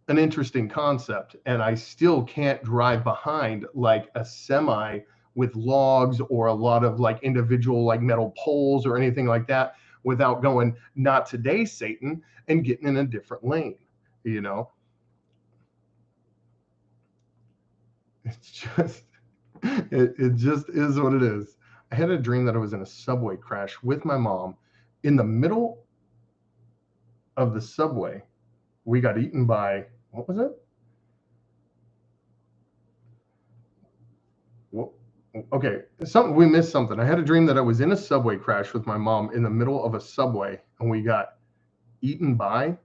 an interesting concept. And I still can't drive behind like a semi with logs or a lot of like individual like metal poles or anything like that without going, not today, Satan, and getting in a different lane, It's just, it just is what it is. I had a dream that I was in a subway crash with my mom. In the middle of the subway, we got eaten by, what was it? Well, okay, we missed something. I had a dream that I was in a subway crash with my mom in the middle of a subway, and we got eaten by.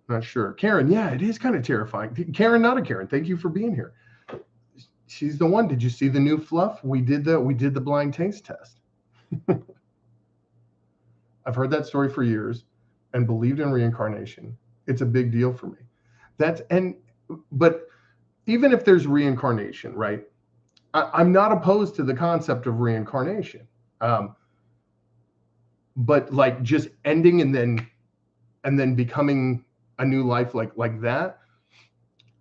Not sure. Karen, yeah, it is kind of terrifying. Karen, not a Karen. Thank you for being here. She's the one. Did you see the new fluff? We did the blind taste test. I've heard that story for years and believed in reincarnation. It's a big deal for me. But even if there's reincarnation, right? I'm not opposed to the concept of reincarnation. But like just ending and then becoming a new life like that,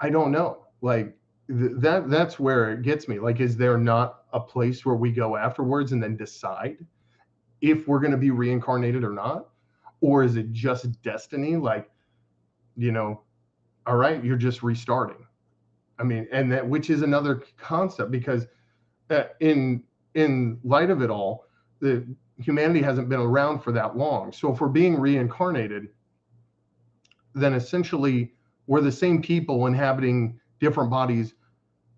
I don't know. Like that's where it gets me. Like, is there not a place where we go afterwards and then decide if we're going to be reincarnated or not? Or is it just destiny? Like, all right, you're just restarting. I mean, and that, which is another concept, because in light of it all, the humanity hasn't been around for that long. So if we're being reincarnated, then essentially we're the same people inhabiting different bodies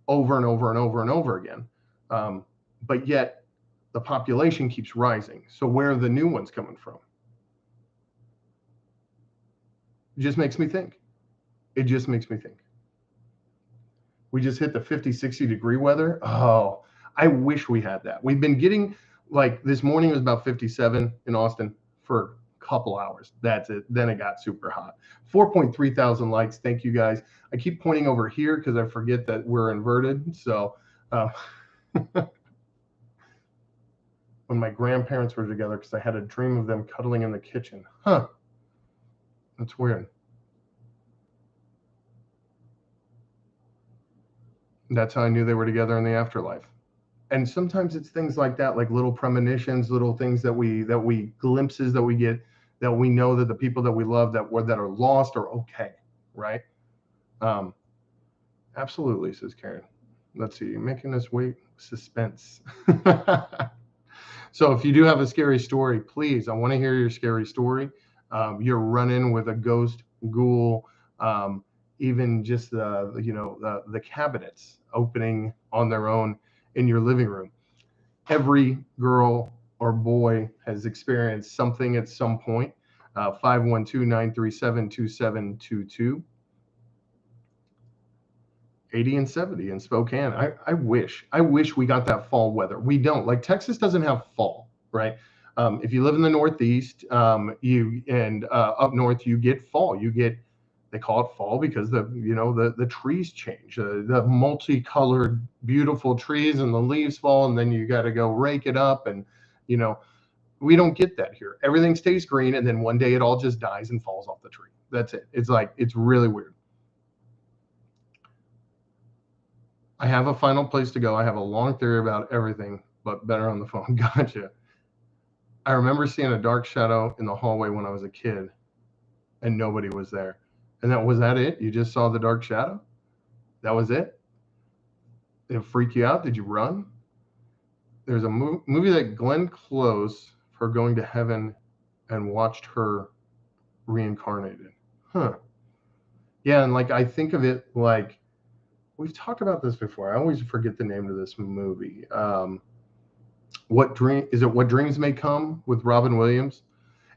over and over and over and over again. But yet the population keeps rising. So where are the new ones coming from? It just makes me think. It just makes me think. We just hit the 50, 60 degree weather. Oh, I wish we had that. We've been getting, like, this morning was about 57 in Austin for a couple hours. That's it. Then it got super hot. 4.3 thousand likes. Thank you guys. I keep pointing over here because I forget that we're inverted. So when my grandparents were together, because I had a dream of them cuddling in the kitchen. Huh. That's weird. That's how I knew they were together in the afterlife. And sometimes it's things like that, like little premonitions, little things that we glimpses that we get, that we know that the people that we love that are lost are okay, right? Absolutely, says Karen. Let's see, making us wait, suspense. So if you do have a scary story, please, I want to hear your scary story. You're running with a ghost, ghoul, even just the cabinets opening on their own in your living room. Every girl or boy has experienced something at some point. 512-937-2722. 80 and 70 in Spokane. I wish we got that fall weather. We don't. Like, Texas doesn't have fall, right? If you live in the Northeast, up north, you get fall. They call it fall because the trees change, the multicolored, beautiful trees, and the leaves fall, and then you got to go rake it up. And, we don't get that here. Everything stays green, and then one day it all just dies and falls off the tree. That's it. It's really weird. I have a final place to go. I have a long theory about everything, but better on the phone. Gotcha. I remember seeing a dark shadow in the hallway when I was a kid, and nobody was there. And was that it? You just saw the dark shadow? That was it? Did it freak you out? Did you run? There's a movie that Glenn Close for going to heaven and watched her reincarnated. Huh. Yeah, and I think of it like, we've talked about this before. I always forget the name of this movie. What Dreams May Come with Robin Williams?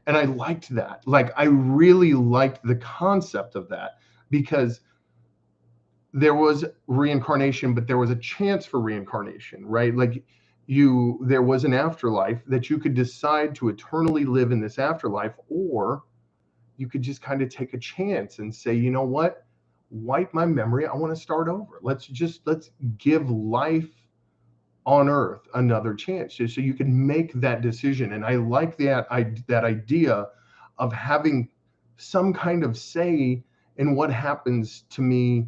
And I liked that. I really liked the concept of that, because there was reincarnation, but there was a chance for reincarnation, right? There was an afterlife that you could decide to eternally live in this afterlife, or you could just kind of take a chance and say, you know what? Wipe my memory. I want to start over. Let's give life on earth another chance, so you can make that decision. And I like that idea of having some kind of say in what happens to me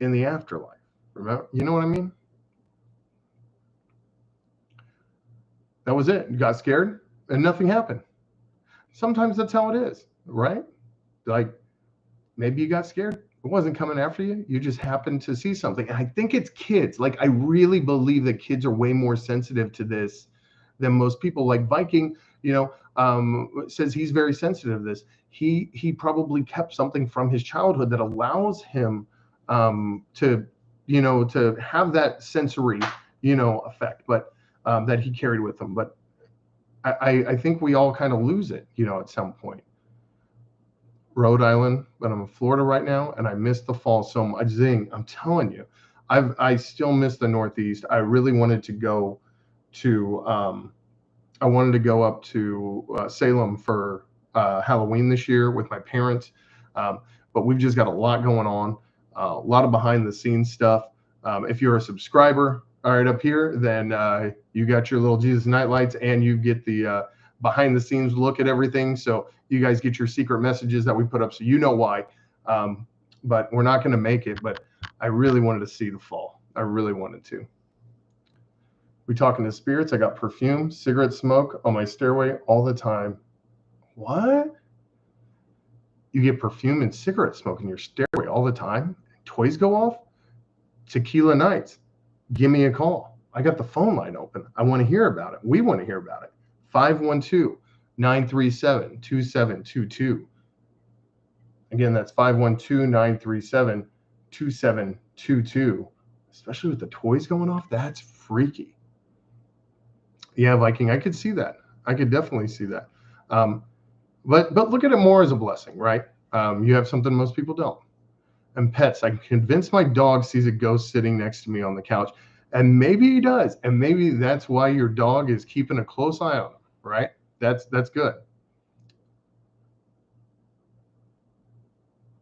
in the afterlife. Remember, you know what I mean? That was it. You got scared and nothing happened. Sometimes that's how it is, right? Maybe you got scared. It wasn't coming after you. You just happened to see something. And I think it's kids. I really believe that kids are way more sensitive to this than most people. Viking, says he's very sensitive to this. He probably kept something from his childhood that allows him to have that sensory, effect, but that he carried with him. But I think we all kind of lose it, at some point. Rhode Island, but I'm in Florida right now, and I miss the fall so much. Zing, I'm telling you, I still miss the Northeast. I really wanted to go to up to Salem for Halloween this year with my parents, but we've just got a lot going on, a lot of behind the scenes stuff. If you're a subscriber, all right, up here, then you got your little Jesus Nightlights, and you get the behind the scenes look at everything. So you guys get your secret messages that we put up, so you know why. But we're not going to make it, but I really wanted to see the fall. I really wanted to. We talking to spirits. I got perfume, cigarette smoke on my stairway all the time. What? You get perfume and cigarette smoke in your stairway all the time? Toys go off? Tequila nights. Give me a call. I got the phone line open. I want to hear about it. We want to hear about it. 512-937-2722. Again, that's 512-937-2722. Especially with the toys going off, that's freaky. Yeah, Viking, I could see that. I could definitely see that. But look at it more as a blessing, right? You have something most people don't. And pets, I can convince my dog sees a ghost sitting next to me on the couch. And maybe he does. And maybe that's why your dog is keeping a close eye on him, right? That's good.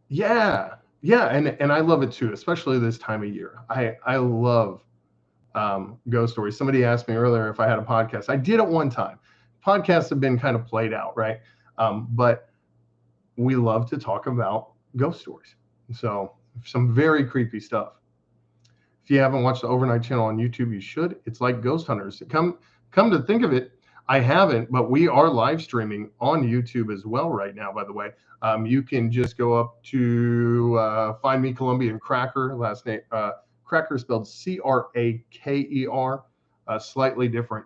Yeah. And I love it too, especially this time of year. I love ghost stories. Somebody asked me earlier if I had a podcast. I did at one time. Podcasts have been kind of played out, right? But we love to talk about ghost stories. So some very creepy stuff. If you haven't watched the Overnight Channel on YouTube, you should. It's like Ghost Hunters. Come to think of it, I haven't, but we are live streaming on YouTube as well right now, by the way. You can just go up to find me, Colombian Cracker, last name, Cracker spelled Craker, slightly different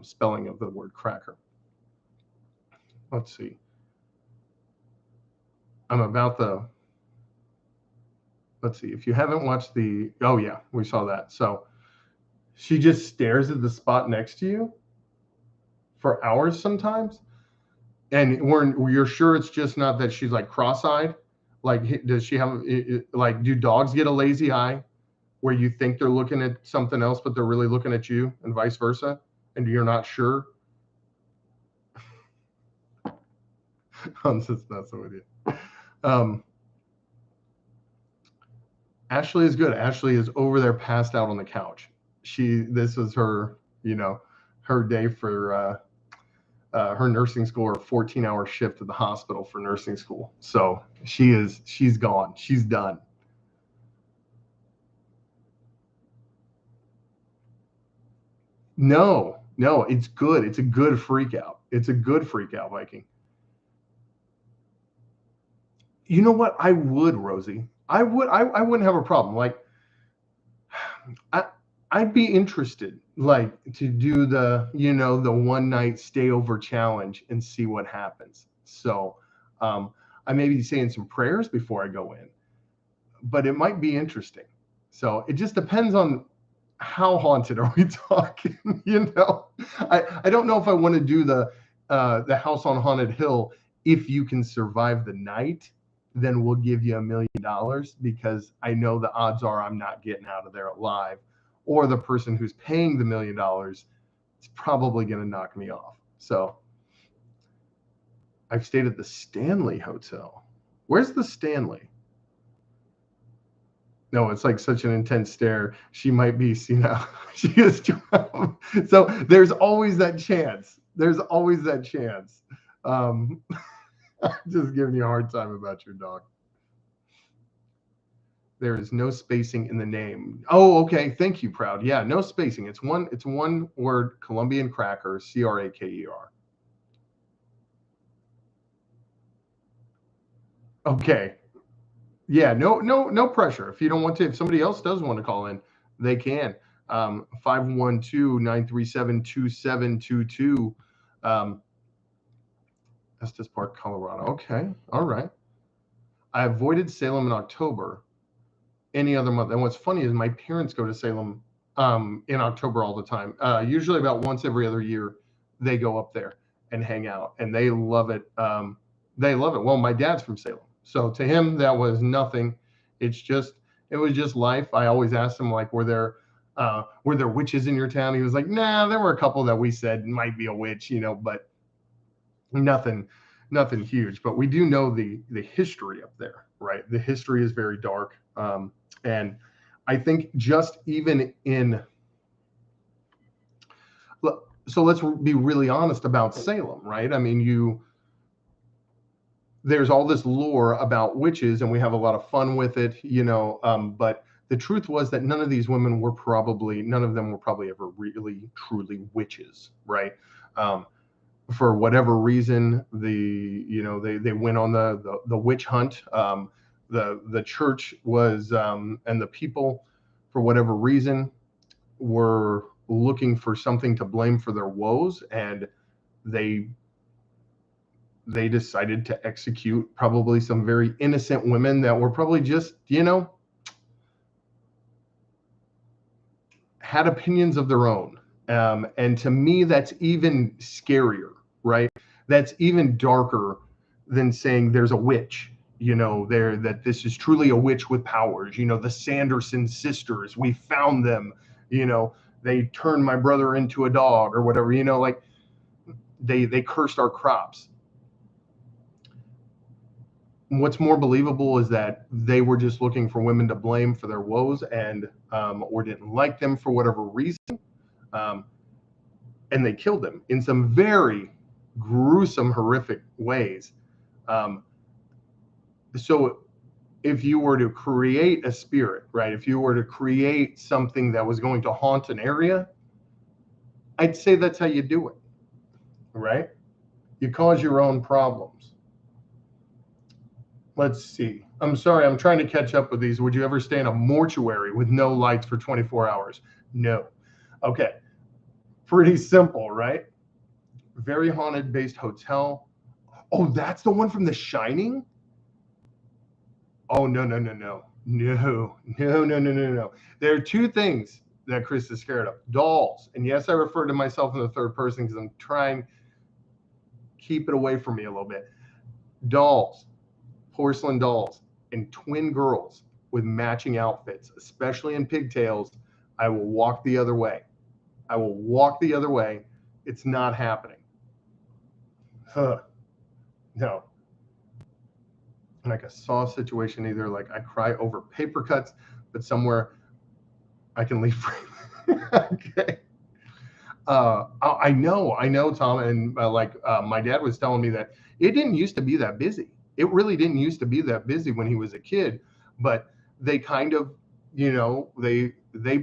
spelling of the word cracker. Let's see. Let's see, if you haven't watched oh yeah, we saw that. So she just stares at the spot next to you for hours sometimes. And you're sure it's just not that she's like cross-eyed? Like, does she have, like, do dogs get a lazy eye where you think they're looking at something else, but they're really looking at you, and vice versa? And you're not sure? I'm just messing with you. Ashley is good. Ashley is over there passed out on the couch. This is her, her day for her nursing school, or 14-hour shift at the hospital for nursing school. So she's gone. She's done. No, it's good. It's a good freak out. It's a good freak out, Viking. You know what? I would, Rosie. I wouldn't have a problem. Like, I'd be interested, like, to do the, the one night stay over challenge and see what happens. So I may be saying some prayers before I go in, but it might be interesting. So it just depends on how haunted are we talking. I don't know if I want to do the House on Haunted Hill. If you can survive the night, then we'll give you $1 million, because I know the odds are I'm not getting out of there alive, or the person who's paying the $1 million is probably going to knock me off. So I've stayed at the Stanley Hotel. Where's the Stanley? No, it's like such an intense stare. She might be senile. She is 12. So there's always that chance. There's always that chance. Just giving you a hard time about your dog. There is no spacing in the name. Oh, okay. Thank you, Proud. Yeah, no spacing. It's one word, Colombian Cracker, Craker. Okay. Yeah, no pressure. If you don't want to, if somebody else does want to call in, they can. 512-937-2722. Estes Park, Colorado. Okay. All right. I avoided Salem in October. Any other month. And what's funny is my parents go to Salem in October all the time. Usually about once every other year, they go up there and hang out, and they love it. They love it. Well, my dad's from Salem, so to him that was nothing. It was just life. I always asked him, like, were there witches in your town? He was like, nah, there were a couple that we said might be a witch, but nothing huge. But we do know the history up there, right? The history is very dark. And I think just even so let's be really honest about Salem, right? I mean, there's all this lore about witches, and we have a lot of fun with it, but the truth was that none of them were probably ever really, truly witches, right? For whatever reason, they went on the witch hunt. The church was, and the people, for whatever reason, were looking for something to blame for their woes, and they decided to execute probably some very innocent women that were probably just, had opinions of their own. And to me, that's even scarier, right? That's even darker than saying there's a witch. That this is truly a witch with powers. The Sanderson sisters, we found them. They turned my brother into a dog or whatever. Like they cursed our crops. What's more believable is that they were just looking for women to blame for their woes, and or didn't like them for whatever reason, and they killed them in some very gruesome, horrific ways. So if you were to create a spirit, right? If you were to create something that was going to haunt an area, I'd say that's how you do it, right? You cause your own problems. Let's see. I'm sorry, I'm trying to catch up with these. Would you ever stay in a mortuary with no lights for 24 hours? No. Okay. Pretty simple, right? Very haunted based hotel. Oh, that's the one from The Shining? Oh, no. There are two things that Chris is scared of. Dolls. And yes, I refer to myself in the third person because I'm trying to keep it away from me a little bit. Dolls, porcelain dolls, and twin girls with matching outfits, especially in pigtails. I will walk the other way. I will walk the other way. It's not happening. No. Like a Saw situation, either like I cry over paper cuts, but somewhere I can leave free. Okay. I know, Tom, and my dad was telling me that it didn't used to be that busy. It really didn't used to be that busy when he was a kid, but they kind of, they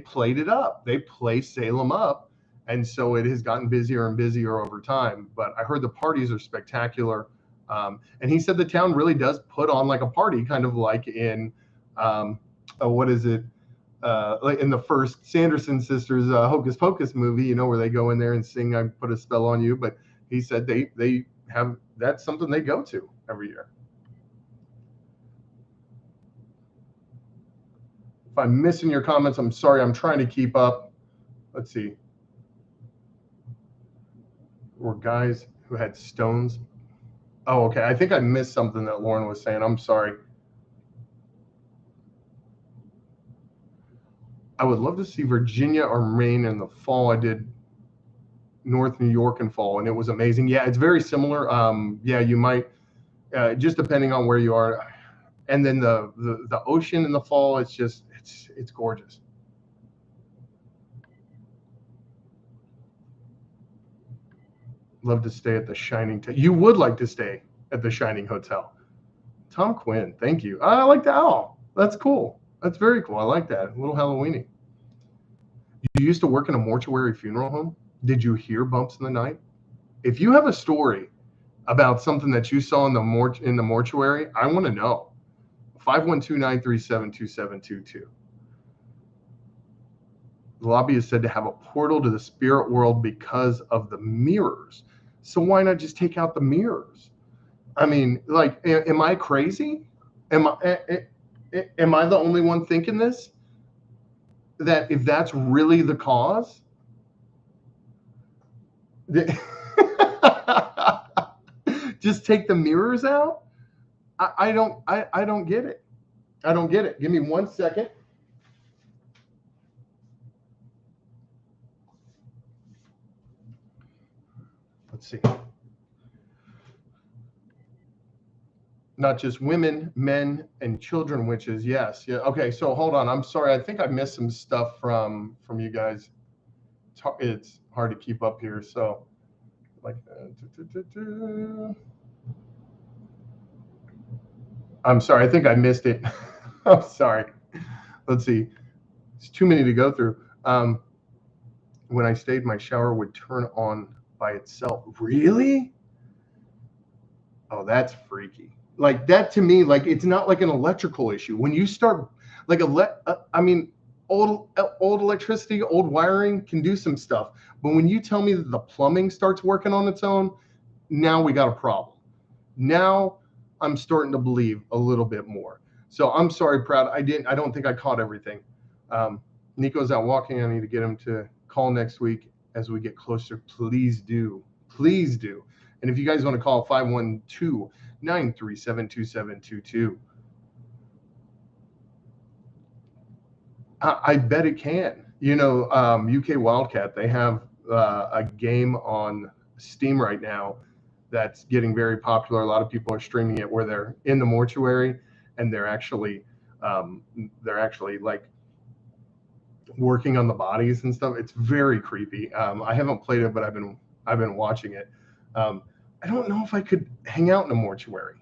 played it up. They play Salem up, and so it has gotten busier and busier over time. But I heard the parties are spectacular. And he said the town really does put on like a party, kind of like in, what is it? Like in the first Sanderson sisters Hocus Pocus movie, where they go in there and sing "I Put a Spell on You." But he said they have, that's something they go to every year. If I'm missing your comments, I'm sorry. I'm trying to keep up. Let's see. Were guys who had stones. Oh, okay. I think I missed something that Lauren was saying. I'm sorry. I would love to see Virginia or Maine in the fall. I did North New York in fall, and it was amazing. Yeah, it's very similar. Yeah, you might, just depending on where you are. And then the ocean in the fall, it's just, it's gorgeous. Love to stay at the Shining. You would like to stay at the Shining Hotel. Tom Quinn, thank you. I like that. Oh, that's cool. That's very cool. I like that. A little Halloweeny. You used to work in a mortuary funeral home. Did you hear bumps in the night? If you have a story about something that you saw in the mortuary, I want to know. 512-937-2722. The lobby is said to have a portal to the spirit world because of the mirrors. So why not just take out the mirrors? I mean, like, am I crazy? Am I the only one thinking this? That if that's really the cause, just take the mirrors out? I don't get it. I don't get it. Give me 1 second. Let's see. Not just women, men, and children witches. Yes. Yeah. Okay. So hold on. I'm sorry. I think I missed some stuff from you guys. It's hard to keep up here. So, like, I'm sorry. I think I missed it. I'm sorry. Let's see. It's too many to go through. When I stayed, my shower would turn on by itself. Really? Oh, that's freaky. Like that to me, like it's not like an electrical issue. When you start like old electricity, old wiring can do some stuff. But when you tell me that the plumbing starts working on its own, now we got a problem. Now I'm starting to believe a little bit more. So I'm sorry, Proud. I don't think I caught everything. Nico's out walking. I need to get him to call next week as we get closer. Please do. Please do. And if you guys want to call 512-937-2722. I bet it can. UK Wildcat, they have a game on Steam right now that's getting very popular. A lot of people are streaming it where they're in the mortuary and they're actually like working on the bodies and stuff. It's very creepy. I haven't played it, but I've been watching it. I don't know if I could hang out in a mortuary.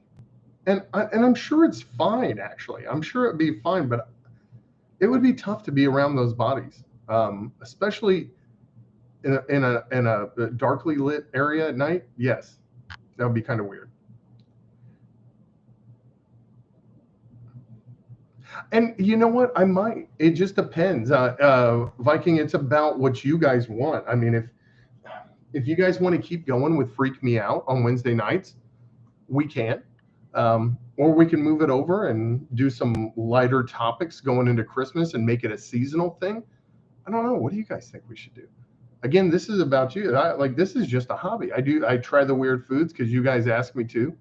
And I'm sure it's fine, actually. I'm sure it'd be fine, but it would be tough to be around those bodies, especially in a darkly lit area at night. Yes, that would be kind of weird. And you know what? I might. It just depends. Viking, it's about what you guys want. I mean, if you guys want to keep going with Freak Me Out on Wednesday nights, we can. Or we can move it over and do some lighter topics going into Christmas and make it a seasonal thing. I don't know. What do you guys think we should do? Again, this is about you. This is just a hobby. I try the weird foods because you guys ask me to.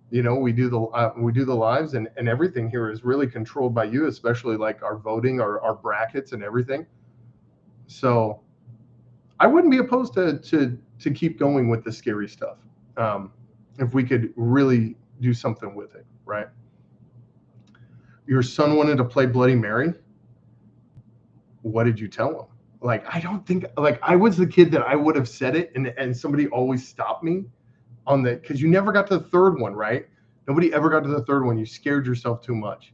We do the lives, and everything here is really controlled by you, especially like our voting, our brackets and everything. So I wouldn't be opposed to keep going with the scary stuff. If we could really do something with it, right? Your son wanted to play Bloody Mary. What did you tell him? Like, I don't think, like, I was the kid that I would have said it, and somebody always stopped me on the, because you never got to the third one, right? Nobody ever got to the third one. You scared yourself too much.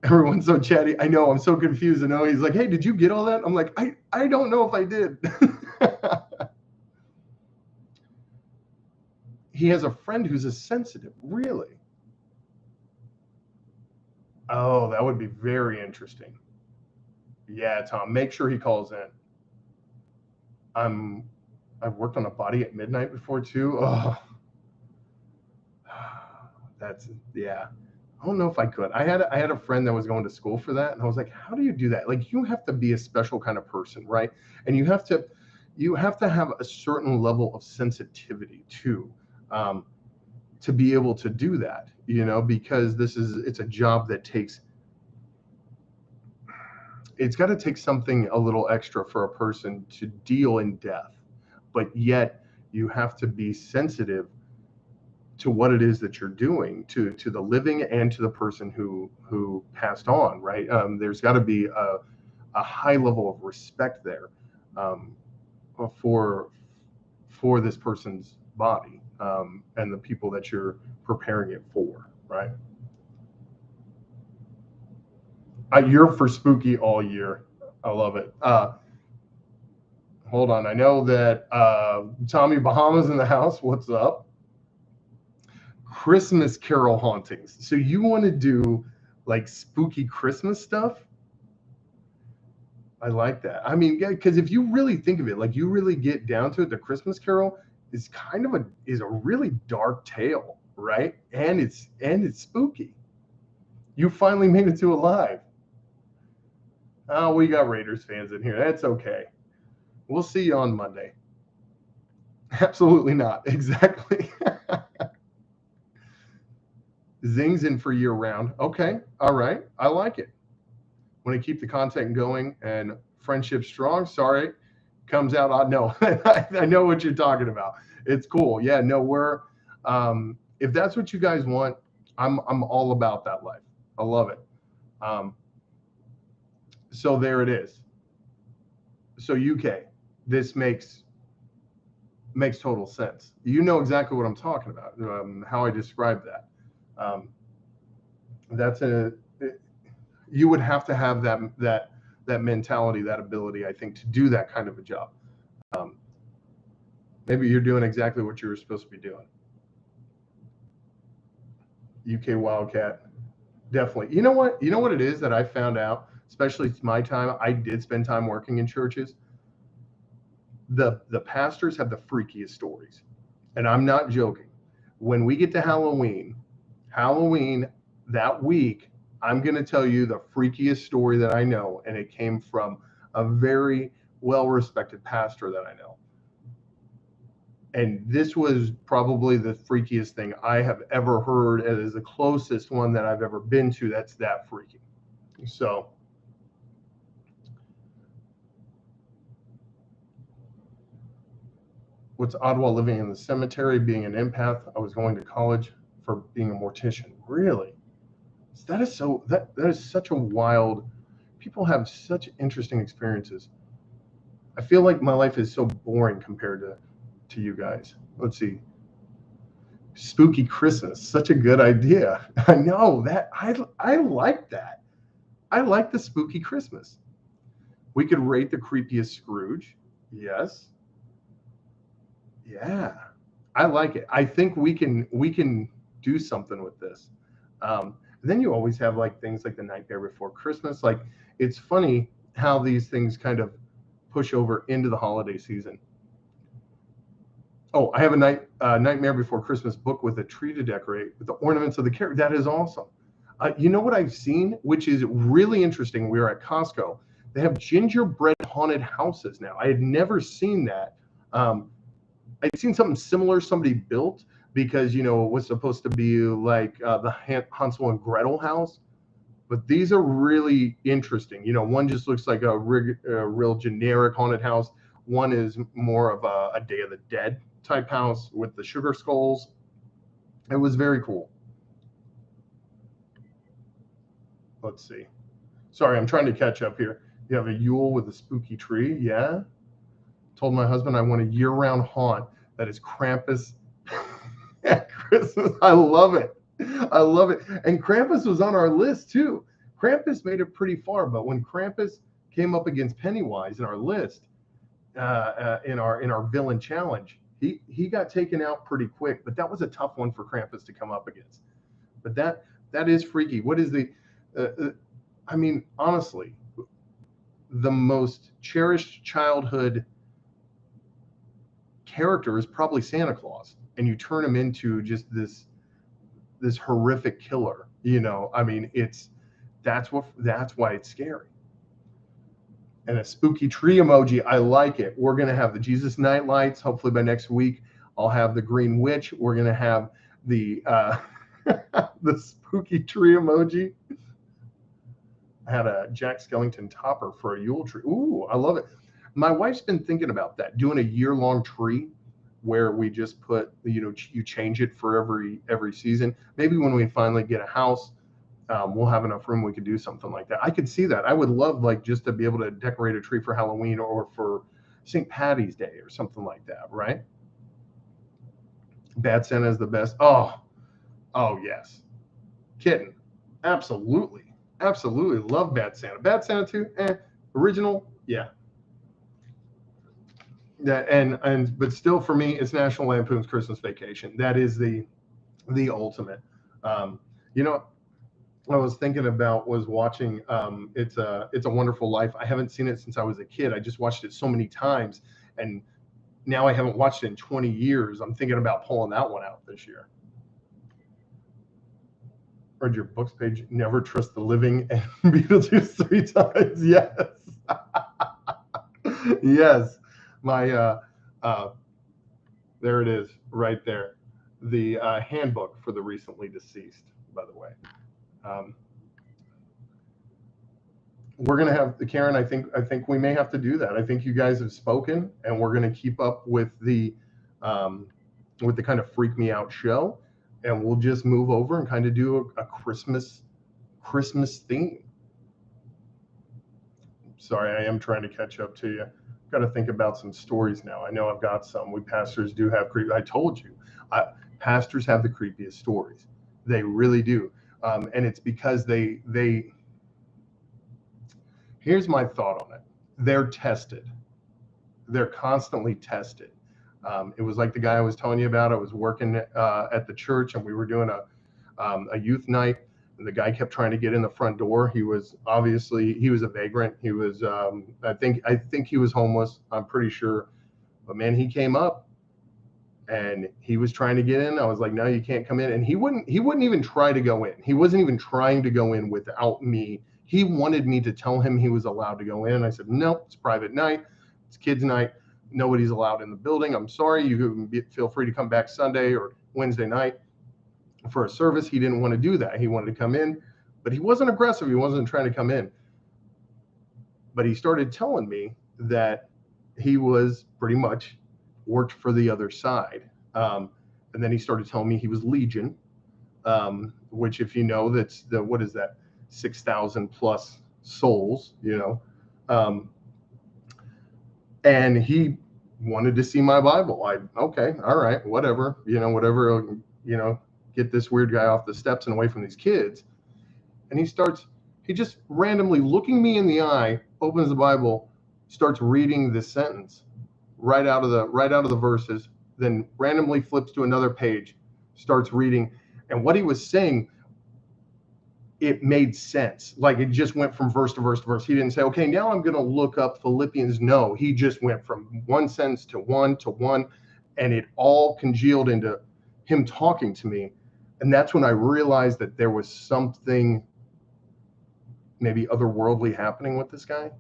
Everyone's so chatty. I know, I'm so confused. I know. He's like, hey, did you get all that? I'm like, I don't know if I did. He has a friend who's a sensitive. Really? Oh, that would be very interesting. Yeah, Tom, make sure he calls in. I've worked on a body at midnight before too. Oh, yeah. I don't know if I could. I had a friend that was going to school for that, and I was like, how do you do that? Like, you have to be a special kind of person, right? And you have to have a certain level of sensitivity too, to be able to do that, because it's a job that it's got to take something a little extra for a person to deal in death, but yet you have to be sensitive to what it is that you're doing to the living and to the person who passed on, right? There's got to be a high level of respect there, for this person's body, and the people that you're preparing it for, right? You're for spooky all year. I love it. Hold on. I know that Tommy Bahama's in the house. What's up? Christmas Carol hauntings. So you want to do like spooky Christmas stuff? I like that. I mean, because if you really think of it, like you really get down to it, the Christmas Carol is kind of a really dark tale, right? And it's spooky. You finally made it to alive. Oh, we got Raiders fans in here. That's okay. We'll see you on Monday. Absolutely not. Exactly. Zing's in for year round. Okay. All right. I like it. Want to keep the content going and friendship strong. Sorry. Comes out odd. No, I know what you're talking about. It's cool. Yeah, no, if that's what you guys want, I'm all about that life. I love it. So there it is. So UK, this makes total sense. You know exactly what I'm talking about, how I described that. You would have to have that mentality, that ability, I think, to do that kind of a job. Maybe you're doing exactly what you were supposed to be doing. UK Wildcat, definitely. You know what it is that I found out, especially my time, I did spend time working in churches. The pastors have the freakiest stories, and I'm not joking. When we get to Halloween that week, I'm going to tell you the freakiest story that I know, and it came from a very well-respected pastor that I know. And this was probably the freakiest thing I have ever heard. It is the closest one that I've ever been to that's that freaky. So what's odd while living in the cemetery, being an empath? I was going to college for being a mortician. Really? That is such a wild, people have such interesting experiences. I feel like my life is so boring compared to you guys. Let's see. Spooky Christmas, such a good idea. I know that. I like that. I like the Spooky Christmas. We could rate the creepiest Scrooge. Yes. Yeah. I like it. I think we can do something with this. Then you always have like things like the Nightmare Before Christmas. Like, it's funny how these things kind of push over into the holiday season. Oh, I have a Nightmare Before Christmas book with a tree to decorate with the ornaments of the character. That is awesome. You know what I've seen, which is really interesting? We were at Costco. They have gingerbread haunted houses now. I had never seen that. I'd seen something similar somebody built because, it was supposed to be like the Hansel and Gretel house. But these are really interesting. One just looks like a real generic haunted house. One is more of a Day of the Dead type house with the sugar skulls. It was very cool. Let's see. Sorry, I'm trying to catch up here. You have a Yule with a spooky tree. Yeah. Told my husband I want a year-round haunt that is Krampus at Christmas. I love it. I love it. And Krampus was on our list too. Krampus made it pretty far, but when Krampus came up against Pennywise in our list, in our villain challenge, he got taken out pretty quick. But that was a tough one for Krampus to come up against. But that is freaky. What is the? I mean, honestly, the most cherished childhood character is probably Santa Claus, and you turn him into just this horrific killer. I mean, that's why it's scary. And a spooky tree emoji, I like it. We're gonna have the Jesus night lights. Hopefully by next week, I'll have the green witch. We're gonna have the the spooky tree emoji. I had a Jack Skellington topper for a Yule tree. Ooh, I love it. My wife's been thinking about that, doing a year-long tree where we just put, you change it for every season. Maybe when we finally get a house, we'll have enough room we could do something like that. I could see that. I would love just to be able to decorate a tree for Halloween or for St. Patty's Day or something like that, right? Bad Santa is the best. Oh yes. Kitten. Absolutely. Love Bad Santa. Bad Santa too. Original. Yeah. Yeah, but still for me, it's National Lampoon's Christmas Vacation. That is the ultimate. I was thinking about was watching It's a Wonderful Life. I haven't seen it since I was a kid. I just watched it so many times, and now I haven't watched it in 20 years. I'm thinking about pulling that one out this year. Read your books page. Never trust the living and Beetlejuice 3 times. Yes. Yes. My there it is right there. The handbook for the recently deceased, by the way. We're going to have Karen. I think we may have to do that. I think you guys have spoken, and we're going to keep up with the kind of freak me out show, and we'll just move over and kind of do a Christmas theme. Sorry, I am trying to catch up to you. Got to think about some stories now. I know I've got some. We pastors do have I told you, pastors have the creepiest stories. They really do. And it's because they here's my thought on it. They're tested. They're constantly tested. It was like the guy I was telling you about. I was working at the church, and we were doing a youth night, and the guy kept trying to get in the front door. He was a vagrant. He was I think he was homeless. I'm pretty sure. But man, he came up and he was trying to get in. I was like, no, you can't come in. And he wouldn't even try to go in. He wasn't even trying to go in without me. He wanted me to tell him he was allowed to go in. I said, nope, it's private night. It's kids' night. Nobody's allowed in the building. I'm sorry. You feel free to come back Sunday or Wednesday night for a service. He didn't want to do that. He wanted to come in, but he wasn't aggressive. He wasn't trying to come in. But he started telling me that he was pretty much worked for the other side. And then he started telling me he was Legion, which, if you know, that's what is that? 6,000 plus souls, and he wanted to see my Bible. Okay, all right, whatever, whatever you know, get this weird guy off the steps and away from these kids. And he just randomly looking me in the eye, opens the Bible, starts reading this sentence right out of the verses, then randomly flips to another page, starts reading. And what he was saying, it made sense. Like it just went from verse to verse to verse. He didn't say, okay, now I'm going to look up Philippians. No, he just went from one sentence to one, and it all congealed into him talking to me. And that's when I realized that there was something maybe otherworldly happening with this guy.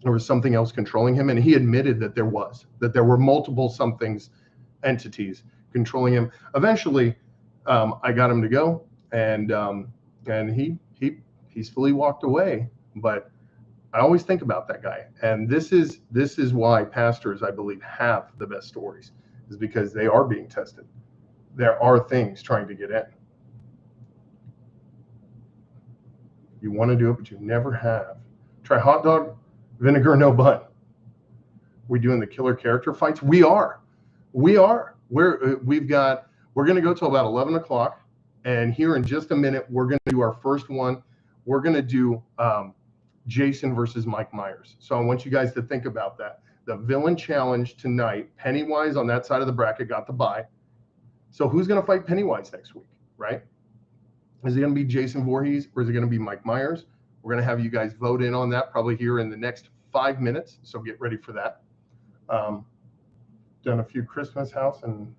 There was something else controlling him. And he admitted that there were multiple somethings, entities controlling him. Eventually, I got him to go, and he peacefully walked away. But I always think about that guy. And this is why pastors, I believe, have the best stories, is because they are being tested. There are things trying to get in. You want to do it, but you never have. Try hot dog, vinegar, no bun. We doing the killer character fights? We are. We're going to go till about 11 o'clock. And here in just a minute, we're going to do our first one. We're going to do Jason versus Mike Myers. So I want you guys to think about that. The villain challenge tonight, Pennywise on that side of the bracket got the bye. So who's going to fight Pennywise next week, right? Is it going to be Jason Voorhees, or is it going to be Mike Myers? We're going to have you guys vote in on that probably here in the next 5 minutes. So get ready for that. Done a few Christmas house and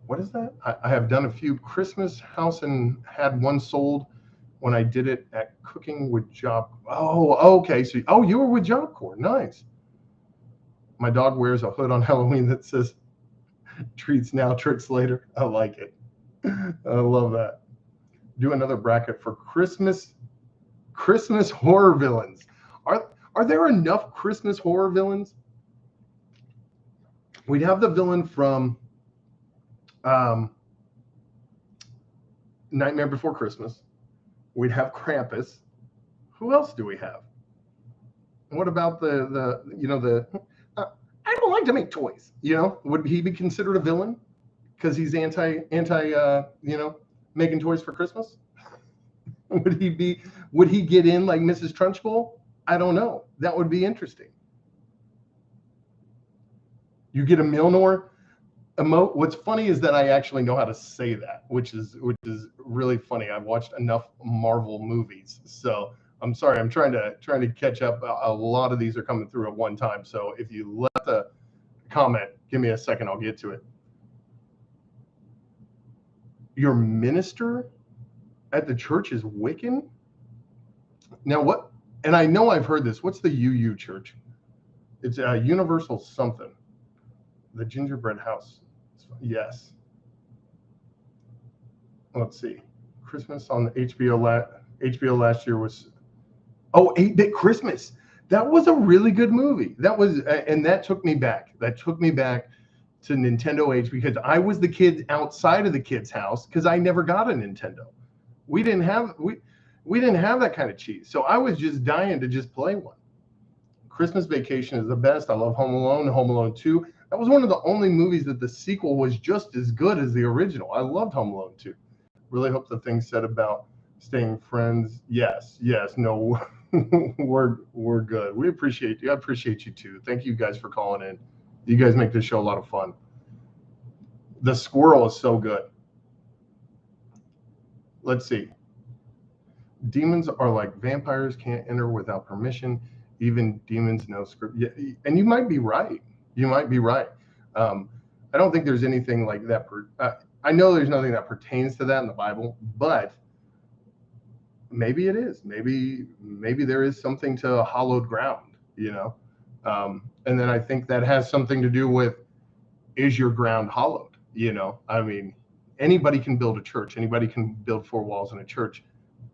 what is that? I have done a few Christmas house and had one sold when I did it at Cooking with Job. Oh, okay. So, you were with Job Corps. Nice. My dog wears a hood on Halloween that says treats now, tricks later. I like it. I love that. Do another bracket for Christmas horror villains. Are there enough Christmas horror villains? We'd have the villain from Nightmare Before Christmas. We'd have Krampus. Who else do we have? What about the I don't like to make toys. Would he be considered a villain because he's anti making toys for Christmas? Would he get in like Mrs. Trunchbull? I don't know. That would be interesting. You get a Milnor emote. What's funny is that I actually know how to say that, which is really funny. I've watched enough Marvel movies, so I'm sorry. I'm trying to catch up. A lot of these are coming through at one time. So if you left a comment, give me a second. I'll get to it. Your minister at the church is Wiccan? Now what? And I know I've heard this. What's the UU church? It's a Universal something. The Gingerbread House. Yes. Let's see. Christmas on the HBO last year was 8-Bit Christmas. That was a really good movie. That took me back. That took me back to Nintendo age, because I was the kid outside of the kid's house because I never got a Nintendo. We didn't have that kind of cheese. So I was just dying to just play one. Christmas Vacation is the best. I love Home Alone, Home Alone 2. That was one of the only movies that the sequel was just as good as the original. I loved Home Alone 2. Really hope the thing said about staying friends. Yes. No, we're good. We appreciate you. I appreciate you too. Thank you guys for calling in. You guys make this show a lot of fun. The squirrel is so good. Let's see. Demons are like vampires, can't enter without permission. Even demons know script. Yeah, and you might be right. I don't think there's anything like that. I know there's nothing that pertains to that in the Bible, but maybe it is. Maybe there is something to hallowed ground, and then I think that has something to do with, is your ground hallowed? I mean, anybody can build a church. Anybody can build 4 walls in a church.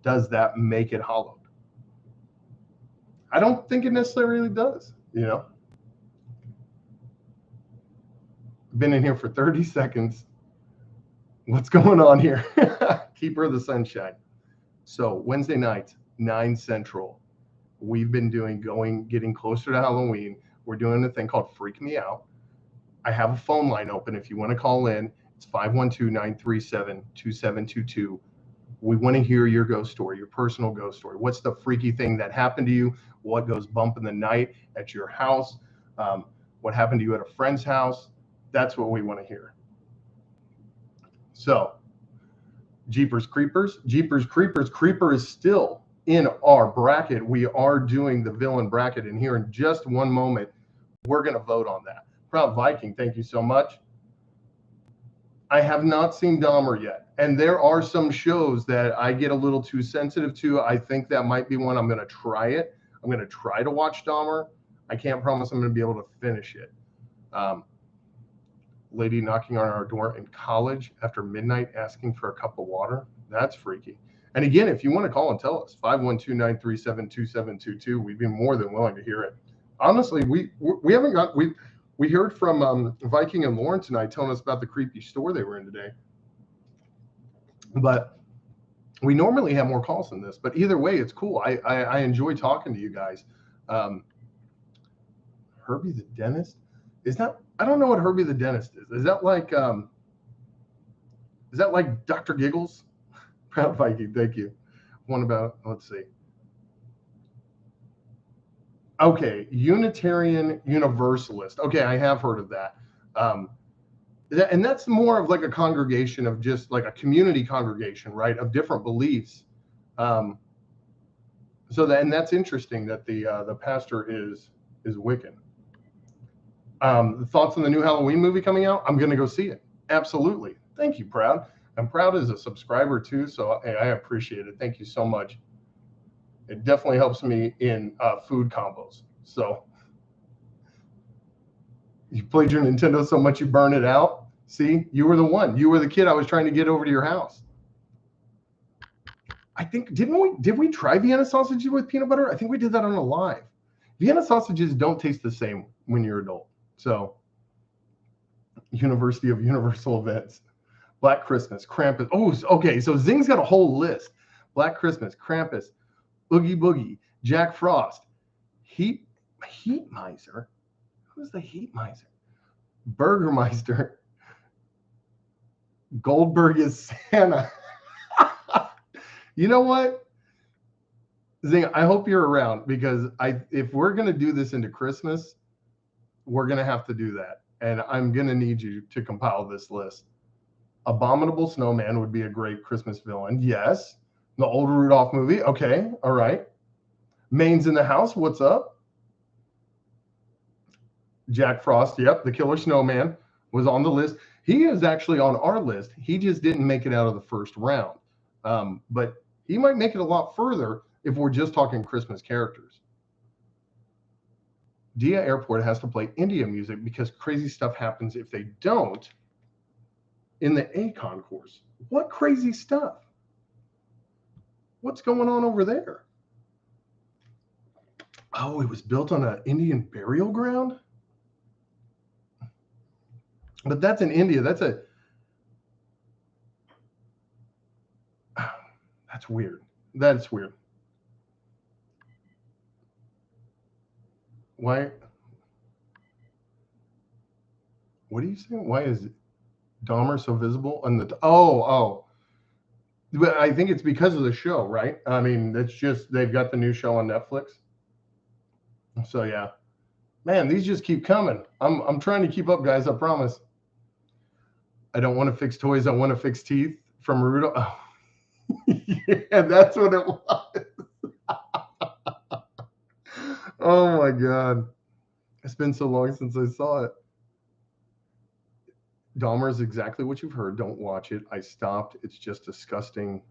Does that make it hallowed? I don't think it necessarily does, Been in here for 30 seconds. What's going on here? Keeper of the Sunshine. So Wednesday night, 9 Central, we've been getting closer to Halloween. We're doing a thing called Freak Me Out. I have a phone line open if you want to call in. It's 512-937-2722. We want to hear your ghost story, your personal ghost story. What's the freaky thing that happened to you? What goes bump in the night at your house? What happened to you at a friend's house? That's what we want to hear. So, Jeepers Creepers. Creeper is still in our bracket. We are doing the villain bracket, and here in just one moment, we're going to vote on that. Proud Viking, thank you so much. I have not seen Dahmer yet, and there are some shows that I get a little too sensitive to. I think that might be one. I'm going to try it. I'm going to try to watch Dahmer. I can't promise I'm going to be able to finish it. Lady knocking on our door in college after midnight asking for a cup of water. That's freaky. And again, if you want to call and tell us, 512-937-2722, we'd be more than willing to hear it. Honestly, we haven't got, we heard from Viking and Lauren tonight telling us about the creepy store they were in today. But we normally have more calls than this. But either way, it's cool. I enjoy talking to you guys. Herbie the dentist? Is that, I don't know what Herbie the dentist is. Is that like Dr. Giggles? Proud Viking, thank you. One about, let's see. Okay, Unitarian Universalist. Okay, I have heard of that. And that's more of like a congregation of just like a community congregation, right, of different beliefs. So that, and that's interesting that the pastor is Wiccan. Thoughts on the new Halloween movie coming out? I'm going to go see it. Absolutely. Thank you, Proud. And Proud is a subscriber too, so I appreciate it. Thank you so much. It definitely helps me in food combos. So you played your Nintendo so much you burn it out. See, you were the one. You were the kid I was trying to get over to your house. I think, did we try Vienna sausages with peanut butter? I think we did that on a live. Vienna sausages don't taste the same when you're adult. So, University of Universal Events, Black Christmas, Krampus. Oh, okay. So Zing's got a whole list: Black Christmas, Krampus, Oogie Boogie, Jack Frost, Heat Miser. Who's the Heat Miser? Burgermeister. Goldberg is Santa. You know what, Zing? I hope you're around, because if we're gonna do this into Christmas, we're going to have to do that. And I'm going to need you to compile this list. Abominable Snowman would be a great Christmas villain. Yes. The old Rudolph movie. Okay. All right. Maine's in the house. What's up? Jack Frost. Yep. The Killer Snowman was on the list. He is actually on our list. He just didn't make it out of the first round. But he might make it a lot further if we're just talking Christmas characters. Dia Airport has to play India music because crazy stuff happens if they don't in the A concourse. What crazy stuff? What's going on over there? Oh, it was built on an Indian burial ground? But that's in India. That's weird. That's weird. Why? What are you saying? Why is Dahmer so visible on the? Oh. But I think it's because of the show, right? I mean, it's just they've got the new show on Netflix. So yeah, man, these just keep coming. I'm trying to keep up, guys. I promise. I don't want to fix toys. I want to fix teeth from Rudolph. Oh. Yeah, that's what it was. Oh my God. It's been so long since I saw it. Dahmer is exactly what you've heard. Don't watch it. I stopped. It's just disgusting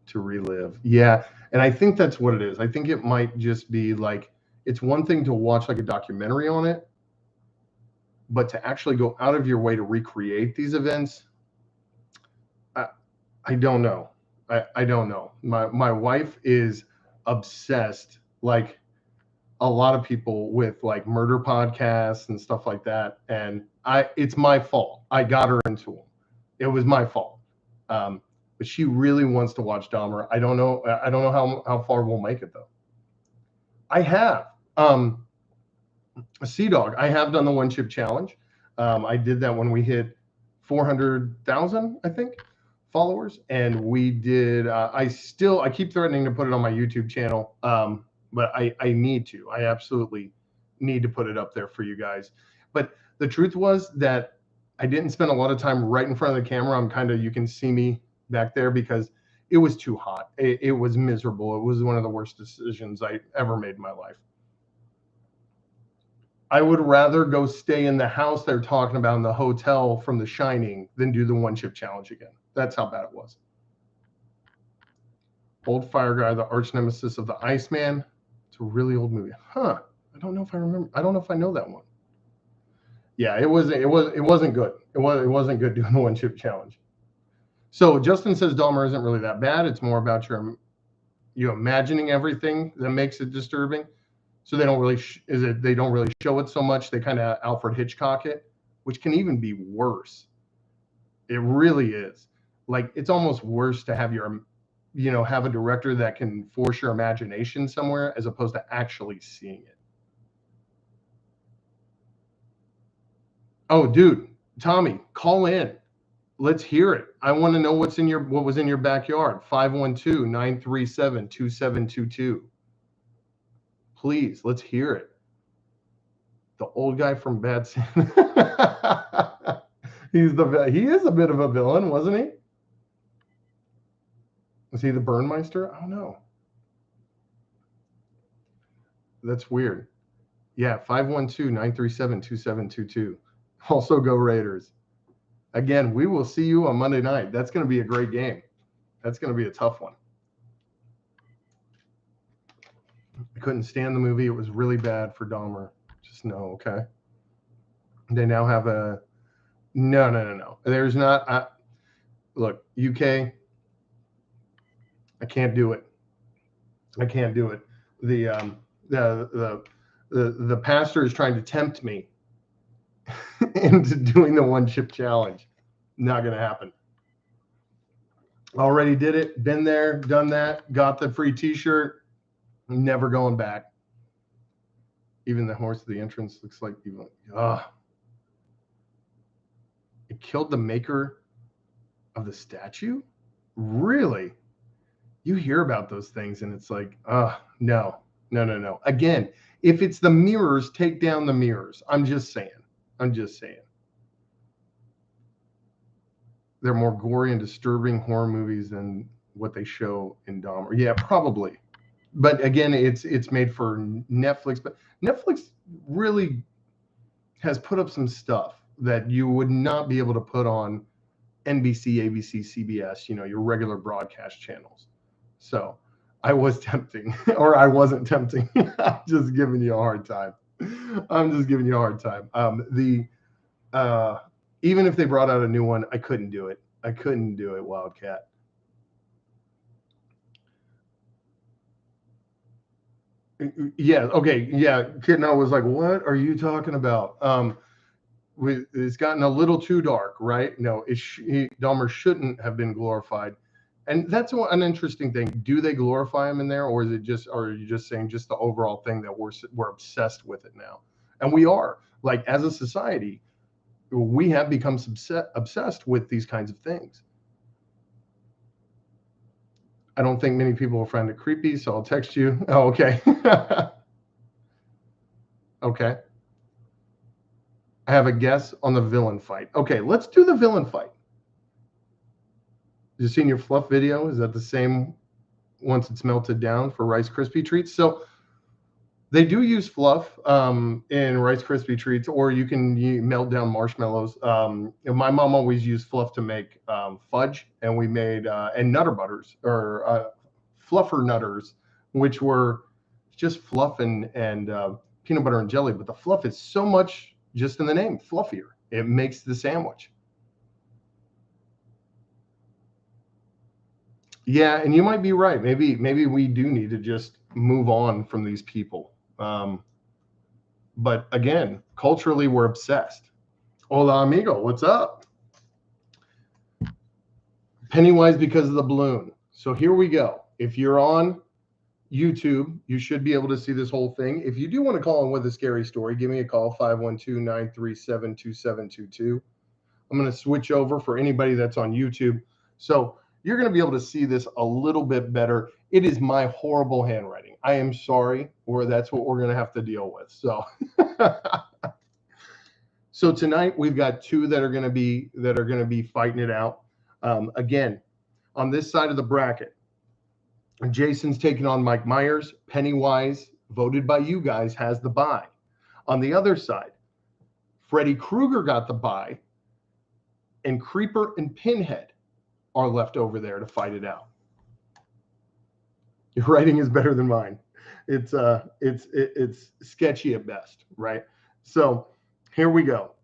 to relive. Yeah. And I think that's what it is. I think it might just be like, it's one thing to watch like a documentary on it, but to actually go out of your way to recreate these events, I don't know. I don't know. My wife is obsessed, like a lot of people, with like murder podcasts and stuff like that. And it's my fault. I got her into them. It was my fault. But she really wants to watch Dahmer. I don't know how far we'll make it though. I have Sea Dog. I have done the one chip challenge. I did that when we hit 400,000, I think, followers, and we did. I keep threatening to put it on my YouTube channel, but I need to. I absolutely need to put it up there for you guys. But the truth was that I didn't spend a lot of time right in front of the camera. You can see me back there because it was too hot. It was miserable. It was one of the worst decisions I ever made in my life. I would rather go stay in the house they're talking about in the hotel from The Shining than do the one chip challenge again. That's how bad it was. Old Fire Guy, the arch nemesis of the Iceman. It's a really old movie. Huh. I don't know if I remember. I don't know if I know that one. Yeah, it wasn't good. It wasn't good doing the one chip challenge. So Justin says Dahmer isn't really that bad. It's more about you imagining everything that makes it disturbing. So they don't really they don't really show it so much. They kind of Alfred Hitchcock it, which can even be worse. It really is. Like, it's almost worse to have have a director that can force your imagination somewhere as opposed to actually seeing it. Oh, dude, Tommy, call in. Let's hear it. I want to know what was in your backyard. 512-937-2722. Please, let's hear it. The old guy from Bad Santa. He is a bit of a villain, wasn't he? Was he the Burnmeister? I don't know. That's weird. Yeah, 512-937-2722. Also, go Raiders. Again, we will see you on Monday night. That's going to be a great game. That's going to be a tough one. I couldn't stand the movie. It was really bad for Dahmer. Just no, okay? They now have a... No. There's not... Look, UK, I can't do it. The pastor is trying to tempt me into doing the one chip challenge. Not going to happen. Already did it. Been there, done that. Got the free t-shirt. Never going back. Even the horse at the entrance looks like even. It killed the maker of the statue? Really? You hear about those things and it's like, no. Again, if it's the mirrors, take down the mirrors. I'm just saying. They're more gory and disturbing horror movies than what they show in Dahmer. Yeah, probably. But again, it's made for Netflix. But Netflix really has put up some stuff that you would not be able to put on NBC, ABC, CBS, your regular broadcast channels. So I was tempting, or I wasn't tempting. I'm just giving you a hard time. Even if they brought out a new one, I couldn't do it. Wildcat. Yeah. Okay. Yeah. Kidno was like, "What are you talking about?" It's gotten a little too dark, right? No, Dahmer shouldn't have been glorified, and that's an interesting thing. Do they glorify him in there, or are you just saying just the overall thing that we're obsessed with it now? And we are, like, as a society, we have become obsessed with these kinds of things. I don't think many people will find it creepy, so I'll text you. Oh, okay. Okay. I have a guess on the villain fight. Okay, let's do the villain fight. You seen your fluff video? Is that the same once it's melted down for Rice Krispie treats? So they do use fluff in Rice Krispie treats, or you can melt down marshmallows. My mom always used fluff to make fudge, and we made and Nutter Butters, or fluffer nutters, which were just fluff and peanut butter and jelly. But the fluff is so much, just in the name, fluffier. It makes the sandwich. Yeah, and you might be right. Maybe we do need to just move on from these people. But again, culturally, we're obsessed. Hola, amigo. What's up? Pennywise because of the balloon. So here we go. If you're on YouTube, you should be able to see this whole thing. If you do want to call in with a scary story, give me a call, 512-937-2722. I'm going to switch over for anybody that's on YouTube. So you're going to be able to see this a little bit better. It is my horrible handwriting. I am sorry, or that's what we're going to have to deal with. So, so tonight we've got two that are going to be fighting it out. Again, on this side of the bracket, Jason's taking on Mike Myers. Pennywise, voted by you guys, has the bye. On the other side, Freddy Krueger got the bye, and Creeper and Pinhead are left over there to fight it out. Your writing is better than mine. It's sketchy at best, right? So here we go.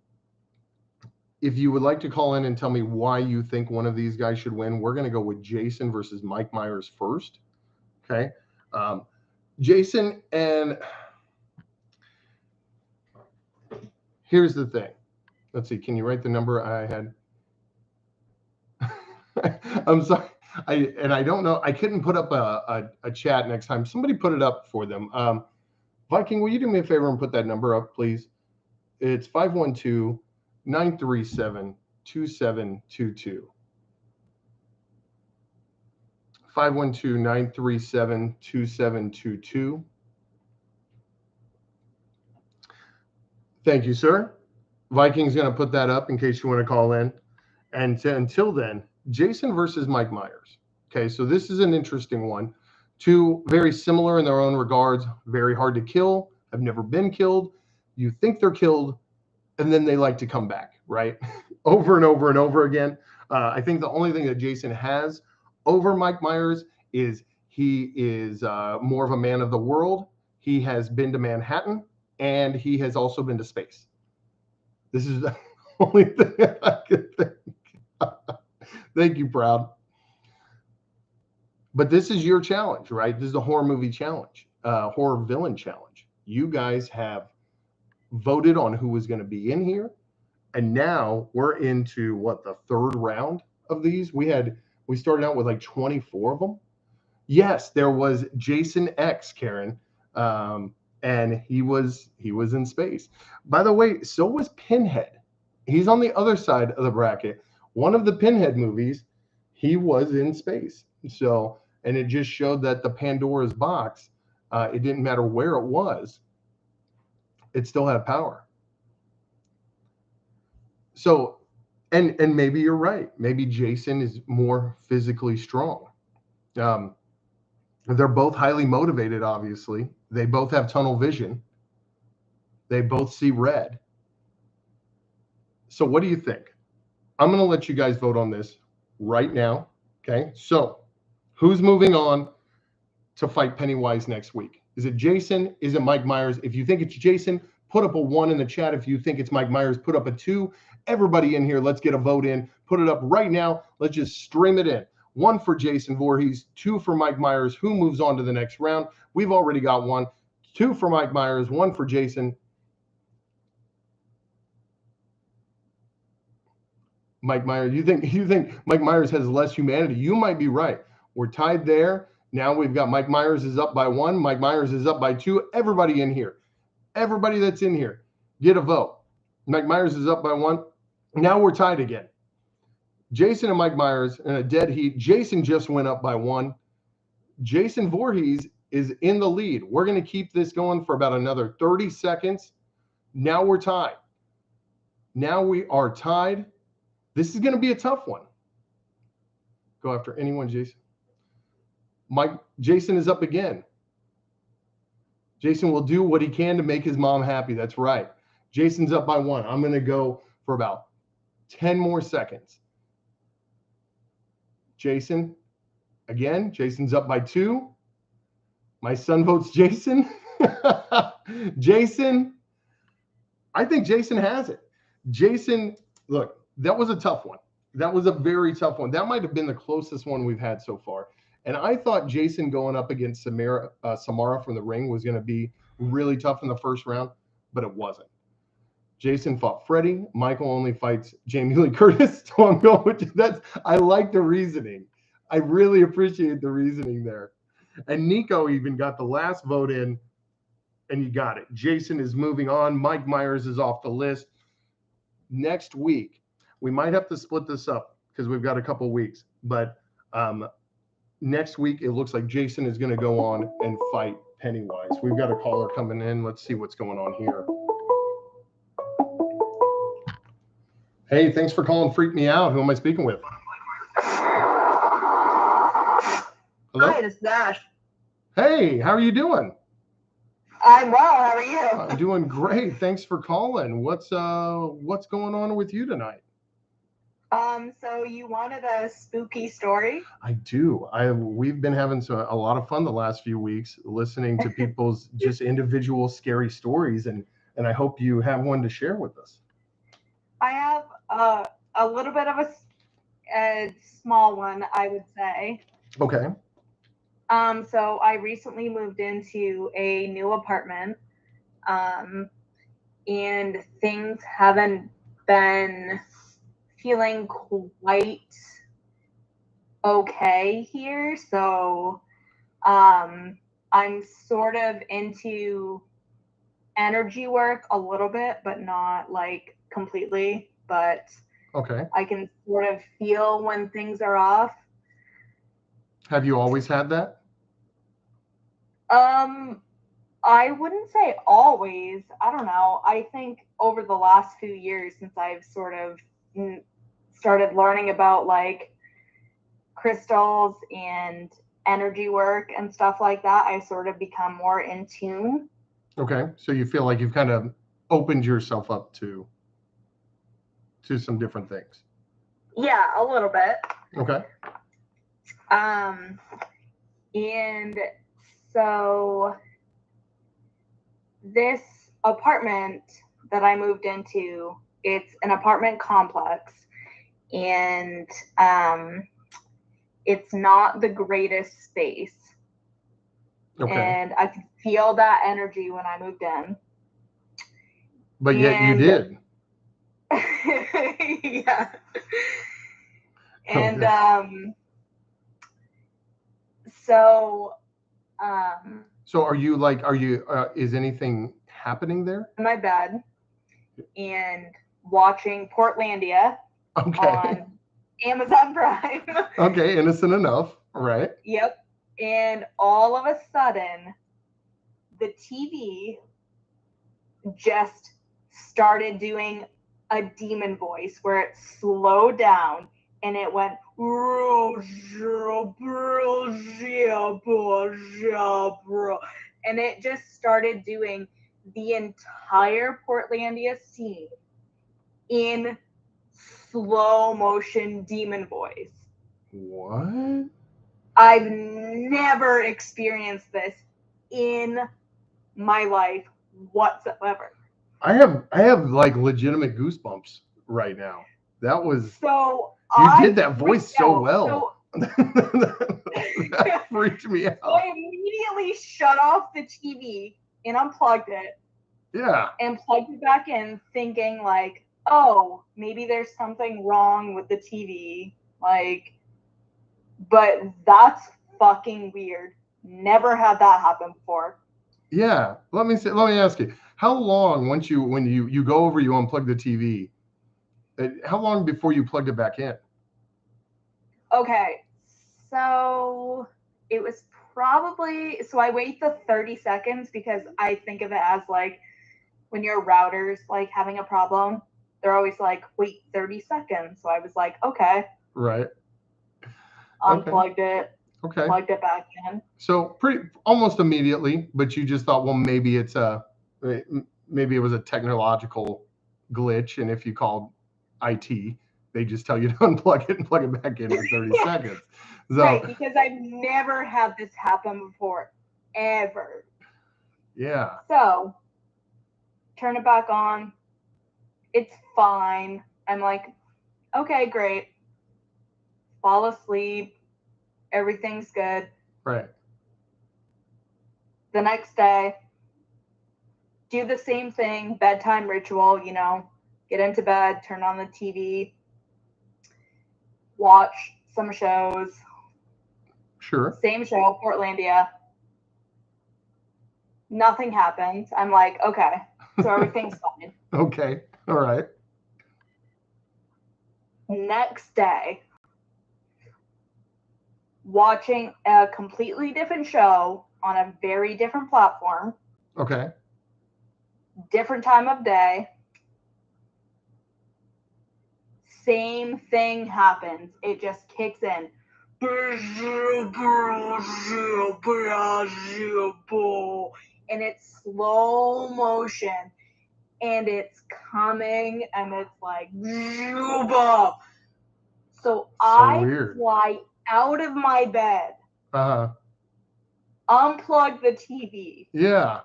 If you would like to call in and tell me why you think one of these guys should win, we're going to go with Jason versus Mike Myers first. Okay. Jason, and here's the thing. Let's see. Can you write the number I had? I'm sorry. I don't know. I couldn't put up a chat next time. Somebody put it up for them. Viking, will you do me a favor and put that number up, please? It's 512-937-2722. 512-937-2722. Thank you, sir. Viking's going to put that up in case you want to call in. And until then, Jason versus Mike Myers. Okay, so this is an interesting one. Two very similar in their own regards. Very hard to kill. Have never been killed. You think they're killed, and then they like to come back, right? Over and over and over again. I think the only thing that Jason has over Mike Myers is he is more of a man of the world. He has been to Manhattan, and he has also been to space. This is the only thing I could think. Thank you, Proud. But this is your challenge, right? This is the horror movie challenge, horror villain challenge. You guys have voted on who was going to be in here. And now we're into what, the third round of these? We started out with like 24 of them. Yes, there was Jason X, Karen, and he was in space. By the way, so was Pinhead. He's on the other side of the bracket. One of the Pinhead movies, he was in space. So, and it just showed that the Pandora's box, it didn't matter where it was, it still had power. So, and maybe you're right. Maybe Jason is more physically strong. They're both highly motivated, obviously. They both have tunnel vision. They both see red. So what do you think? I'm going to let you guys vote on this right now. Okay. So who's moving on to fight Pennywise next week? Is it Jason? Is it Mike Myers? If you think it's Jason, put up a 1 in the chat. If you think it's Mike Myers, put up a 2. Everybody in here, let's get a vote in. Put it up right now. Let's just stream it in. 1 for Jason Voorhees, 2 for Mike Myers. Who moves on to the next round? We've already got 1. 2 for Mike Myers, 1 for Jason. Mike Myers, you think Mike Myers has less humanity? You might be right. We're tied there. Now we've got Mike Myers is up by 1. Mike Myers is up by 2. Everybody in here, everybody that's in here, get a vote. Mike Myers is up by 1. Now we're tied again. Jason and Mike Myers in a dead heat. Jason just went up by 1. Jason Voorhees is in the lead. We're going to keep this going for about another 30 seconds. Now we're tied. Now we are tied. This is going to be a tough one. Go after anyone, Jason. Jason is up again. Jason will do what he can to make his mom happy. That's right. Jason's up by 1. I'm going to go for about 10 more seconds. Jason, again, Jason's up by 2. My son votes Jason. Jason, I think Jason has it. Jason, look, that was a tough one. That was a very tough one. That might have been the closest one we've had so far. And I thought Jason going up against Samara from The Ring was going to be really tough in the first round, but it wasn't. Jason fought Freddy. Michael only fights Jamie Lee Curtis. So I'm going with that. I like the reasoning. I really appreciate the reasoning there. And Nico even got the last vote in, and you got it. Jason is moving on. Mike Myers is off the list. Next week, we might have to split this up because we've got a couple weeks. But next week, it looks like Jason is going to go on and fight Pennywise. We've got a caller coming in. Let's see what's going on here. Hey, thanks for calling Freak Me Out. Who am I speaking with? Hello? Hi, it's Dash. Hey, how are you doing? I'm well. How are you? I'm doing great. Thanks for calling. What's going on with you tonight? So you wanted a spooky story? I do. We've been having a lot of fun the last few weeks listening to people's just individual scary stories, and I hope you have one to share with us. I have a little bit of a small one, I would say. Okay. So I recently moved into a new apartment, and things haven't been feeling quite okay here. So I'm sort of into energy work a little bit, but not like completely. But okay, I can sort of feel when things are off. Have you always had that? I wouldn't say always. I don't know. I think over the last few years, since I've sort of started learning about like crystals and energy work and stuff like that, I sort of become more in tune. Okay, so you feel like you've kind of opened yourself up to some different things. Yeah, a little bit. Okay. And so this apartment that I moved into, it's an apartment complex, and it's not the greatest space. Okay. And I could feel that energy when I moved in. But yet you did. Yeah. And so are you is anything happening there? in my bed and watching Portlandia on Amazon Prime. Okay, innocent enough, right? Yep. And all of a sudden, the TV just started doing a demon voice where it slowed down and it went, and it just started doing the entire Portlandia scene in slow motion demon voice. What? I've never experienced this in my life whatsoever. I have like legitimate goosebumps right now. That was you did that voice so well. That freaked me out. So I immediately shut off the TV and unplugged it. Yeah. And plugged it back in, thinking like, oh, maybe there's something wrong with the TV. Like, but that's fucking weird. Never had that happen before. Yeah. Let me ask you, how long when you go over, you unplug the TV, how long before you plugged it back in? Okay. So it was probably, so I wait the 30 seconds because I think of it as like when your router's like having a problem, they're always like, wait 30 seconds. So I was like, okay. Right. Unplugged it. Okay. Plugged it back in. So almost immediately, but you just thought, well, maybe it was a technological glitch, and if you called IT, they just tell you to unplug it and plug it back in 30 seconds. So, right, because I've never had this happen before, ever. Yeah. So, turn it back on. It's fine. I'm like, okay, great. Fall asleep. Everything's good. Right. The next day, do the same thing, bedtime ritual, get into bed, turn on the TV, watch some shows. Sure. Same show, Portlandia. Nothing happens. I'm like, okay, so everything's fine. Okay. All right. Next day, watching a completely different show on a very different platform. Okay. Different time of day. Same thing happens. It just kicks in. And it's slow motion. And it's coming and it's like. So I weird. fly out of my bed. Unplug the TV. Yeah.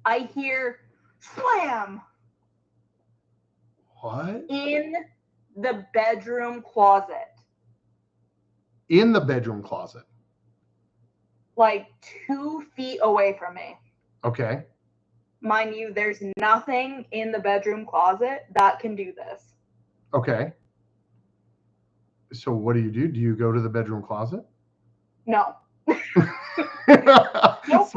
I hear slam. What? In the bedroom closet. In the bedroom closet. Like 2 feet away from me. Okay. Mind you, there's nothing in the bedroom closet that can do this. Okay. So what do? Do you go to the bedroom closet? No. Nope.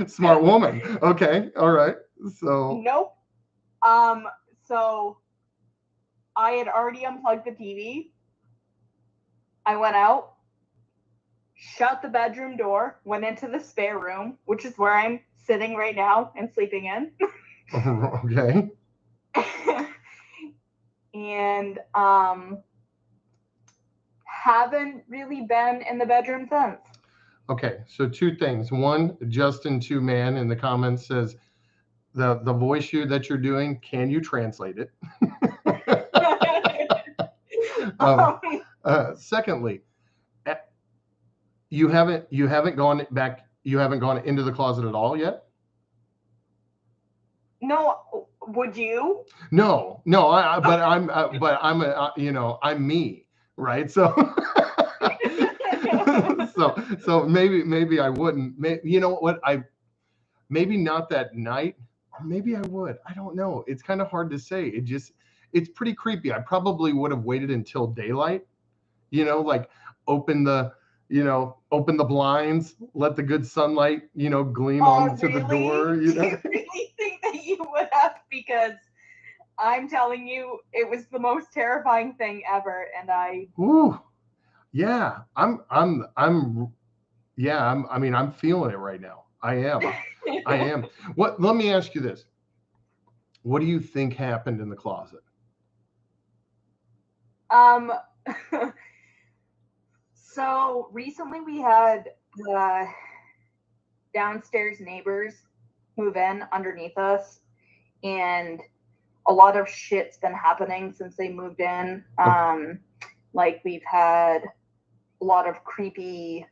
Smart woman. Okay. All right. So. Nope. So I had already unplugged the TV. I went out, shut the bedroom door, went into the spare room, which is where I'm sitting right now and sleeping in. Okay. And haven't really been in the bedroom since. Okay, so 2 things. One, Justin 2 Man in the comments says the voice that you're doing, can you translate it? Secondly, you haven't gone back. You haven't gone into the closet at all yet. No, would you? No. But I'm me, right? So, so maybe I wouldn't. You know what? Maybe not that night, or maybe I would. I don't know. It's kind of hard to say. It's pretty creepy. I probably would have waited until daylight. Like open the blinds, let the good sunlight, gleam onto the door. Do you really think that you would have? Because I'm telling you, it was the most terrifying thing ever, and I. Ooh, yeah. I'm feeling it right now. I am. Let me ask you this. What do you think happened in the closet? So recently we had downstairs neighbors move in underneath us, and a lot of shit's been happening since they moved in. Like we've had a lot of creepy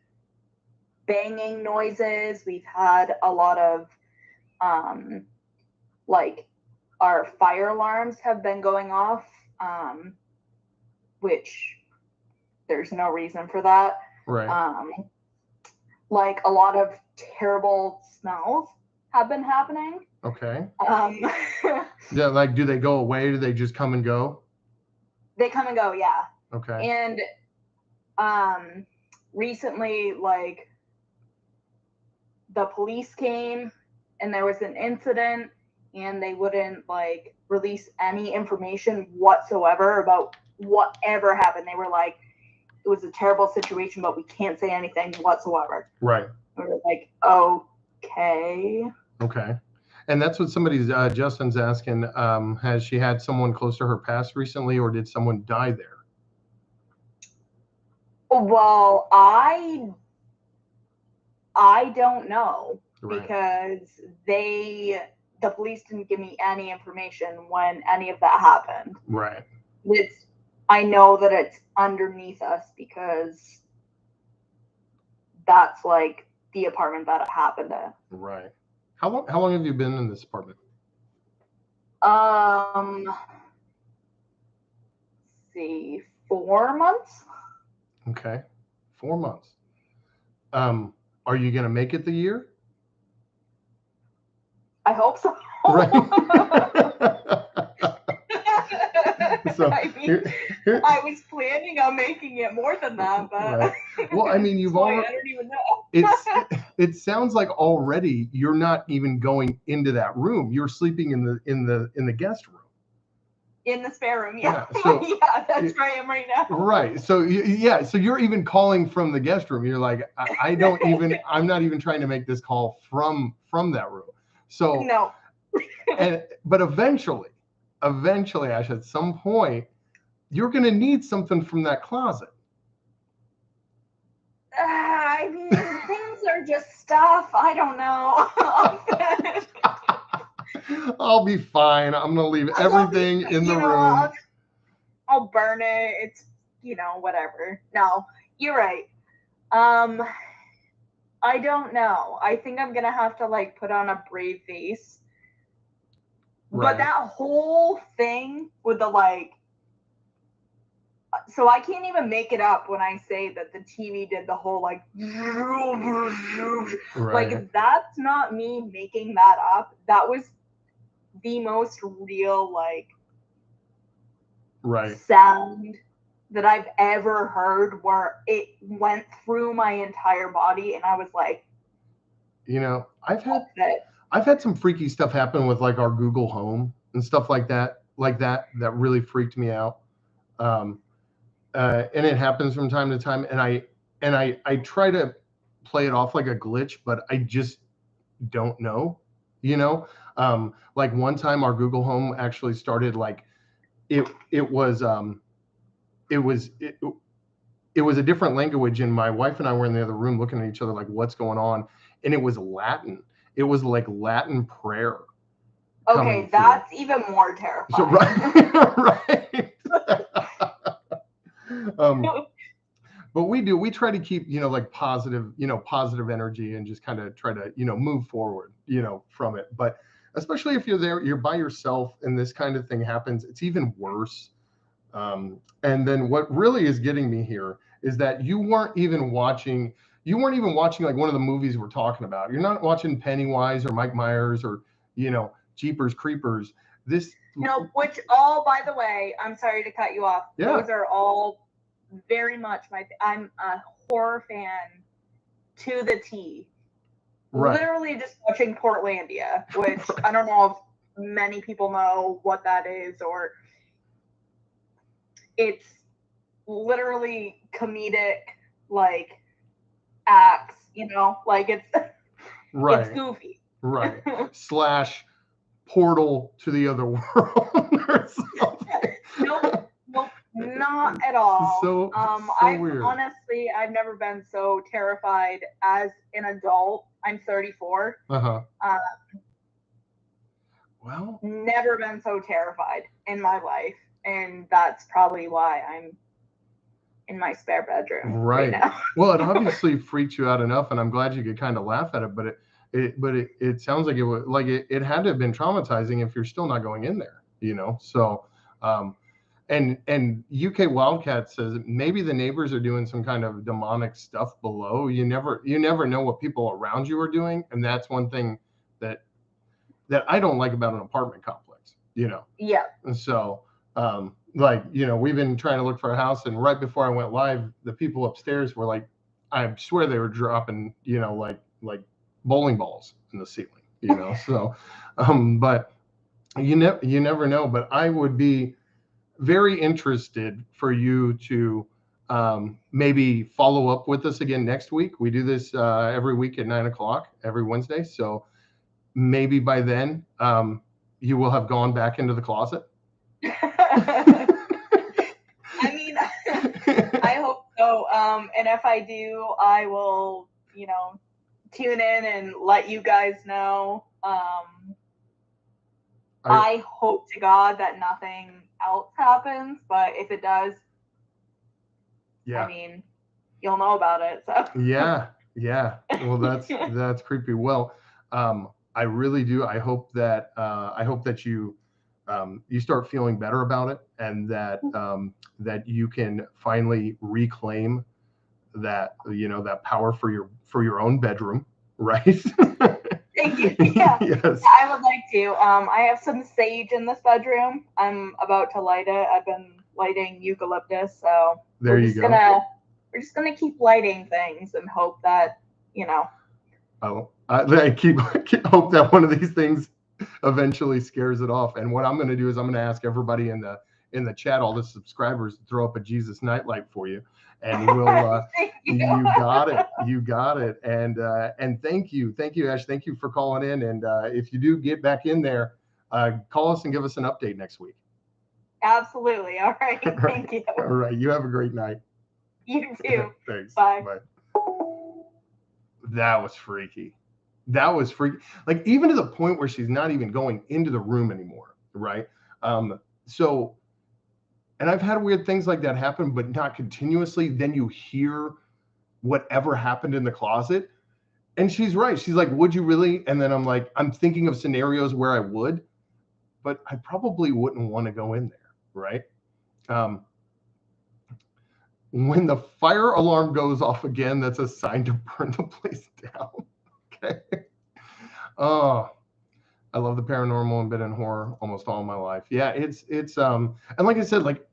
banging noises. We've had a lot of like our fire alarms have been going off, which there's no reason for that. Right. Like a lot of terrible smells have been happening. Okay. Yeah, like do they go away? Do they just come and go? They come and go, yeah. Okay. And recently, like the police came and there was an incident, and they wouldn't like release any information whatsoever about whatever happened. They were like, it was a terrible situation, but we can't say anything whatsoever. Right. We were like, okay. Okay. And that's what Justin's asking. Has she had someone close to her pass recently, or did someone die there? Well, I don't know, right, because the police didn't give me any information when any of that happened. Right. I know that it's underneath us because that's like the apartment that it happened in. Right. How long have you been in this apartment? See, 4 months. Okay. 4 months. Are you gonna make it the year? I hope so. Right. So I mean, I was planning on making it more than that, but right. Well, I mean, you've already. I don't even know. It sounds like already you're not even going into that room. You're sleeping in the guest room. In the spare room, yeah. So, yeah, that's where I am right now. Right. So yeah, so you're even calling from the guest room. You're like, I'm not even trying to make this call from that room. So no. but eventually, Ash, at some point, you're gonna need something from that closet. I mean, things are just stuff. I don't know. I'll be fine. I'm gonna leave everything in the room. I'll burn it. It's whatever. No, you're right. I don't know. I think I'm gonna have to like put on a brave face. Right. But that whole thing with the like, so I can't even make it up when I say that the TV did the whole like, right. Like that's not me making that up. That was the most real like right sound that I've ever heard, where it went through my entire body and I was like, I've had some freaky stuff happen with like our Google Home and stuff like that really freaked me out. And it happens from time to time, and I try to play it off like a glitch, but I just don't know, like one time our Google Home actually started like it was a different language, and my wife and I were in the other room looking at each other like, what's going on? And it was Latin. It was like Latin prayer. Okay, that's even more terrifying. So right. But we try to keep, like positive energy and just kind of try to, move forward, from it. But especially if you're by yourself and this kind of thing happens, it's even worse. And then what really is getting me here is that you weren't even watching like one of the movies we're talking about. You're not watching Pennywise or Mike Myers or, Jeepers Creepers. No, which all, by the way, I'm sorry to cut you off. Yeah. Those are all very much I'm a horror fan to the T. Right. Literally just watching Portlandia, which I don't know if many people know what that is, or it's literally comedic, like acts, like it's right. It's goofy. Right. / portal to the other world or something. Nope, not at all. So weird. Honestly, I've never been so terrified as an adult. I'm 34. Well, never been so terrified in my life, and that's probably why I'm in my spare bedroom right now. Well, it obviously freaked you out enough, and I'm glad you could kind of laugh at it, but it sounds like it was like it had to have been traumatizing if you're still not going in there, So, and UK Wildcat says maybe the neighbors are doing some kind of demonic stuff below. You never know what people around you are doing, and that's one thing that I don't like about an apartment complex. Yeah. And so, we've been trying to look for a house, and right before I went live, the people upstairs were like, I swear they were dropping, like bowling balls in the ceiling, So, but you never know. But I would be very interested for you to maybe follow up with us again next week. We do this every week at 9:00 every Wednesday. So maybe by then you will have gone back into the closet. I mean, I hope so. And if I do, I will, tune in and let you guys know. I hope to God that nothing else happens, but if it does, I mean, you'll know about it. So yeah. Well, that's creepy. Well, I really do. I hope that you start feeling better about it, and that that you can finally reclaim that that power for your own bedroom, right? Thank you. Yeah. Yes. I would like to. I have some sage in this bedroom. I'm about to light it. I've been lighting eucalyptus, so There you go. We're just gonna keep lighting things and hope that, you know. Oh, I keep hope that one of these things eventually scares it off. And what I'm going to do is I'm going to ask everybody in the chat, all the subscribers, to throw up a Jesus nightlight for you, and we'll. You got it. And thank you, Ash. Thank you for calling in. And if you do get back in there, call us and give us an update next week. Absolutely. All right. Thank you. All right. You have a great night. You too. Thanks. Bye. That was freaky. Like, even to the point where she's not even going into the room anymore, right? So, and I've had weird things like that happen, but not continuously. Then you hear whatever happened in the closet, and she's right. She's like, would you really? And then I'm like, I'm thinking of scenarios where I would, but I probably wouldn't want to go in there, right? When the fire alarm goes off again, that's a sign to burn the place down. Okay. Oh, I love the paranormal and been in horror almost all my life. Yeah, it's and like I said, like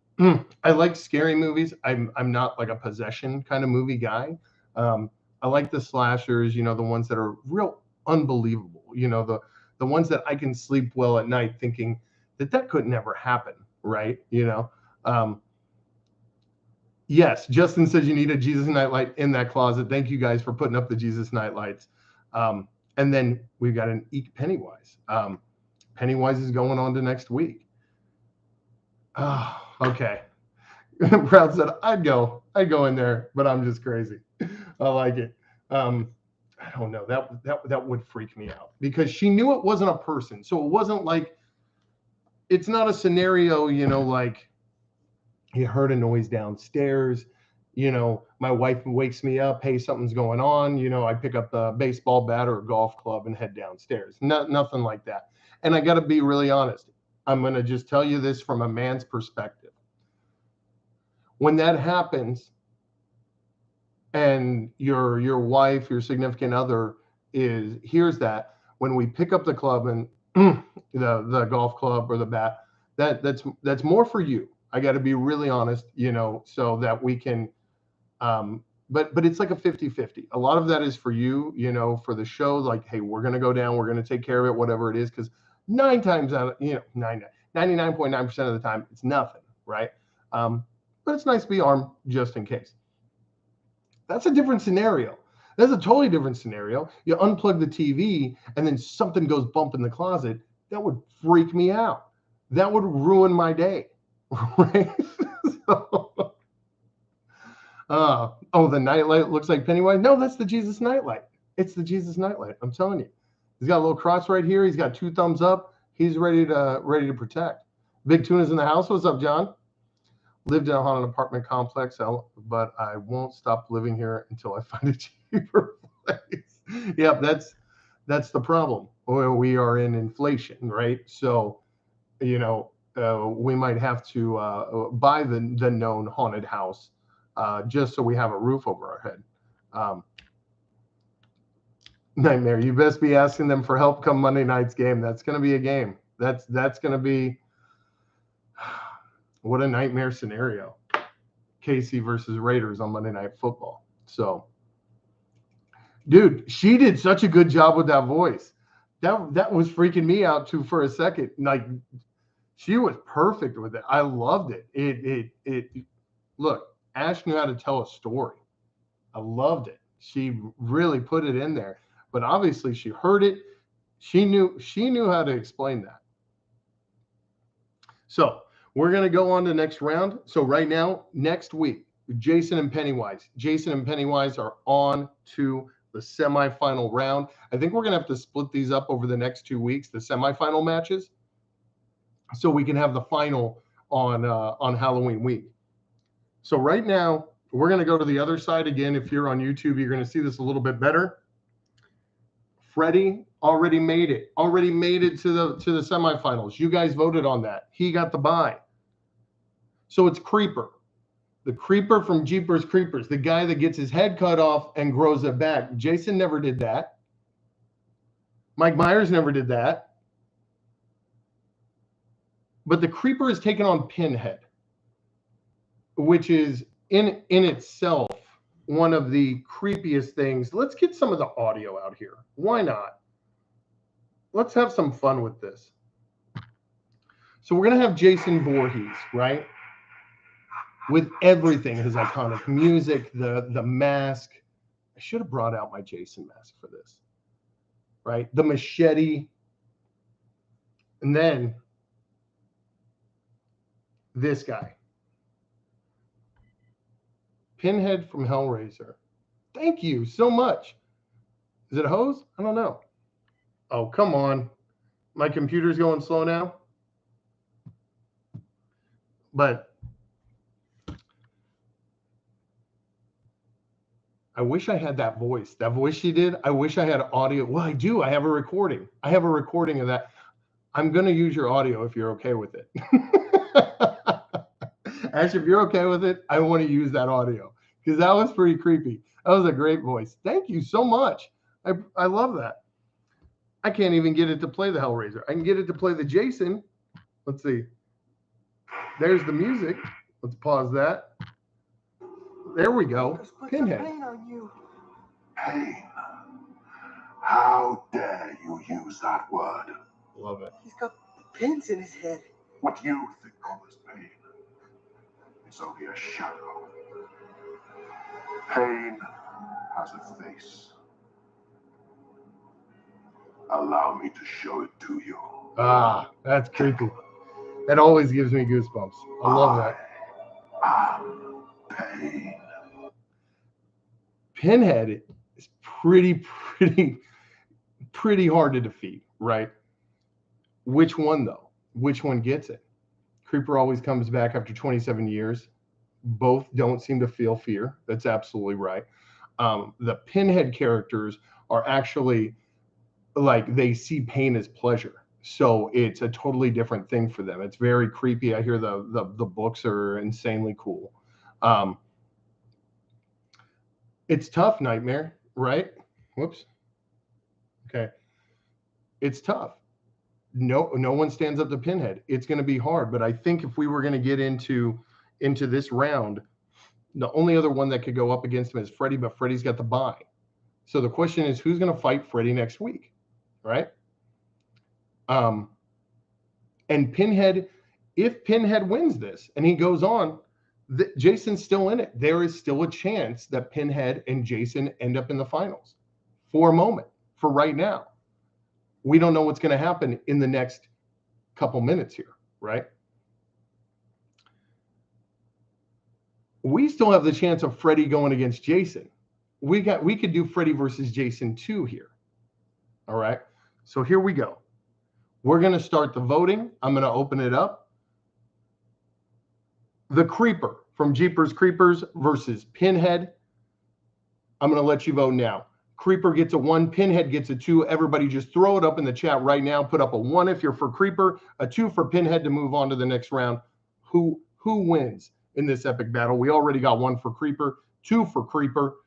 I like scary movies. I'm not like a possession kind of movie guy. I like the slashers, the ones that are real unbelievable, the ones that I can sleep well at night thinking that could never happen, right? Yes, Justin says you need a Jesus nightlight in that closet. Thank you guys for putting up the Jesus nightlights. And then we've got an Eek Pennywise. Pennywise is going on to next week. Oh, okay. Brown said, I'd go in there, but I'm just crazy. I like it. I don't know. That would freak me out because she knew it wasn't a person. So it wasn't like, it's not a scenario, like, you heard a noise downstairs, my wife wakes me up, hey, something's going on, I pick up the baseball bat or a golf club and head downstairs. Nothing like that. And I got to be really honest. I'm going to just tell you this from a man's perspective. When that happens and your wife, your significant other hears that, when we pick up the club and the golf club or the bat, that's more for you. I got to be really honest, so that we can, but it's like a 50-50. A lot of that is for you, for the show, like, hey, we're going to go down, we're going to take care of it, whatever it is. Cause 99.9% of the time, it's nothing. Right. But it's nice to be armed just in case. That's a different scenario. That's a totally different scenario. You unplug the TV and then something goes bump in the closet. That would freak me out. That would ruin my day. Right? The nightlight looks like Pennywise. No, that's the Jesus nightlight. It's the Jesus nightlight. I'm telling you. He's got a little cross right here. He's got 2 thumbs up. He's ready to protect. Big Tuna's in the house. What's up, John? Lived in a haunted apartment complex, but I won't stop living here until I find a cheaper place. Yeah, that's the problem. We are in inflation, right? So, we might have to buy the known haunted house just so we have a roof over our head. Nightmare, you best be asking them for help come Monday night's game. That's going to be a game. That's going to be, what a nightmare scenario. KC versus Raiders on Monday Night Football. So, dude, she did such a good job with that voice. That was freaking me out too for a second. Like, she was perfect with it. I loved it. It look, Ash knew how to tell a story. I loved it. She really put it in there. But obviously she heard it. She knew how to explain that. So we're going to go on to next round. So right now, next week, Jason and Pennywise. Jason and Pennywise are on to the semifinal round. I think we're going to have to split these up over the next 2 weeks, the semifinal matches, so we can have the final on Halloween week. So right now, we're going to go to the other side again. If you're on YouTube, you're going to see this a little bit better. Freddie already made it to the semifinals. You guys voted on that. He got the bye. So it's Creeper. The Creeper from Jeepers Creepers, the guy that gets his head cut off and grows it back. Jason never did that. Mike Myers never did that. But the Creeper is taken on Pinhead, which is in itself one of the creepiest things. Let's get some of the audio out here. Why not? Let's have some fun with this. So we're going to have Jason Voorhees, right? With everything, his iconic music, the mask. I should have brought out my Jason mask for this, right? The machete. And then this guy. Pinhead from Hellraiser. Thank you so much. Is it a hose? I don't know. Oh, come on. My computer's going slow now. But I wish I had that voice. That voice she did, I wish I had audio. Well, I do. I have a recording. I have a recording of that. I'm going to use your audio if you're okay with it. Ash, if you're okay with it, I want to use that audio because that was pretty creepy. That was a great voice. Thank you so much. I love that. I can't even get it to play the Hellraiser. I can get it to play the Jason. Let's see. There's the music. Let's pause that. There we go. Pinhead. Pain. How dare you use that word? Love it. He's got pins in his head. What you think of as pain is only a shadow. Pain has a face. Allow me to show it to you. Ah, that's creepy. That always gives me goosebumps. I love that. Pain. Pinhead is pretty hard to defeat, right? Which one, though? Which one gets it? Creeper always comes back after 27 years. Both don't seem to feel fear. That's absolutely right. The Pinhead characters are actually like they see pain as pleasure. So it's a totally different thing for them. It's very creepy. I hear the books are insanely cool. It's tough, Nightmare, right? Whoops. Okay. It's tough. No one stands up to Pinhead. It's going to be hard. But I think if we were going to get into this round, the only other one that could go up against him is Freddy, but Freddy's got the bye. So the question is, who's going to fight Freddy next week, right? And Pinhead, if Pinhead wins this and he goes on, Jason's still in it. There is still a chance that Pinhead and Jason end up in the finals for a moment, for right now. We don't know what's going to happen in the next couple minutes here, right? We still have the chance of Freddy going against Jason. We could do Freddy versus Jason 2 here. All right. So here we go. We're going to start the voting. I'm going to open it up. The Creeper from Jeepers Creepers versus Pinhead. I'm going to let you vote now. Creeper gets a 1, Pinhead gets a 2. Everybody just throw it up in the chat right now. Put up a 1 if you're for Creeper, a 2 for Pinhead to move on to the next round. Who wins in this epic battle? We already got 1 for Creeper, 2 for Creeper.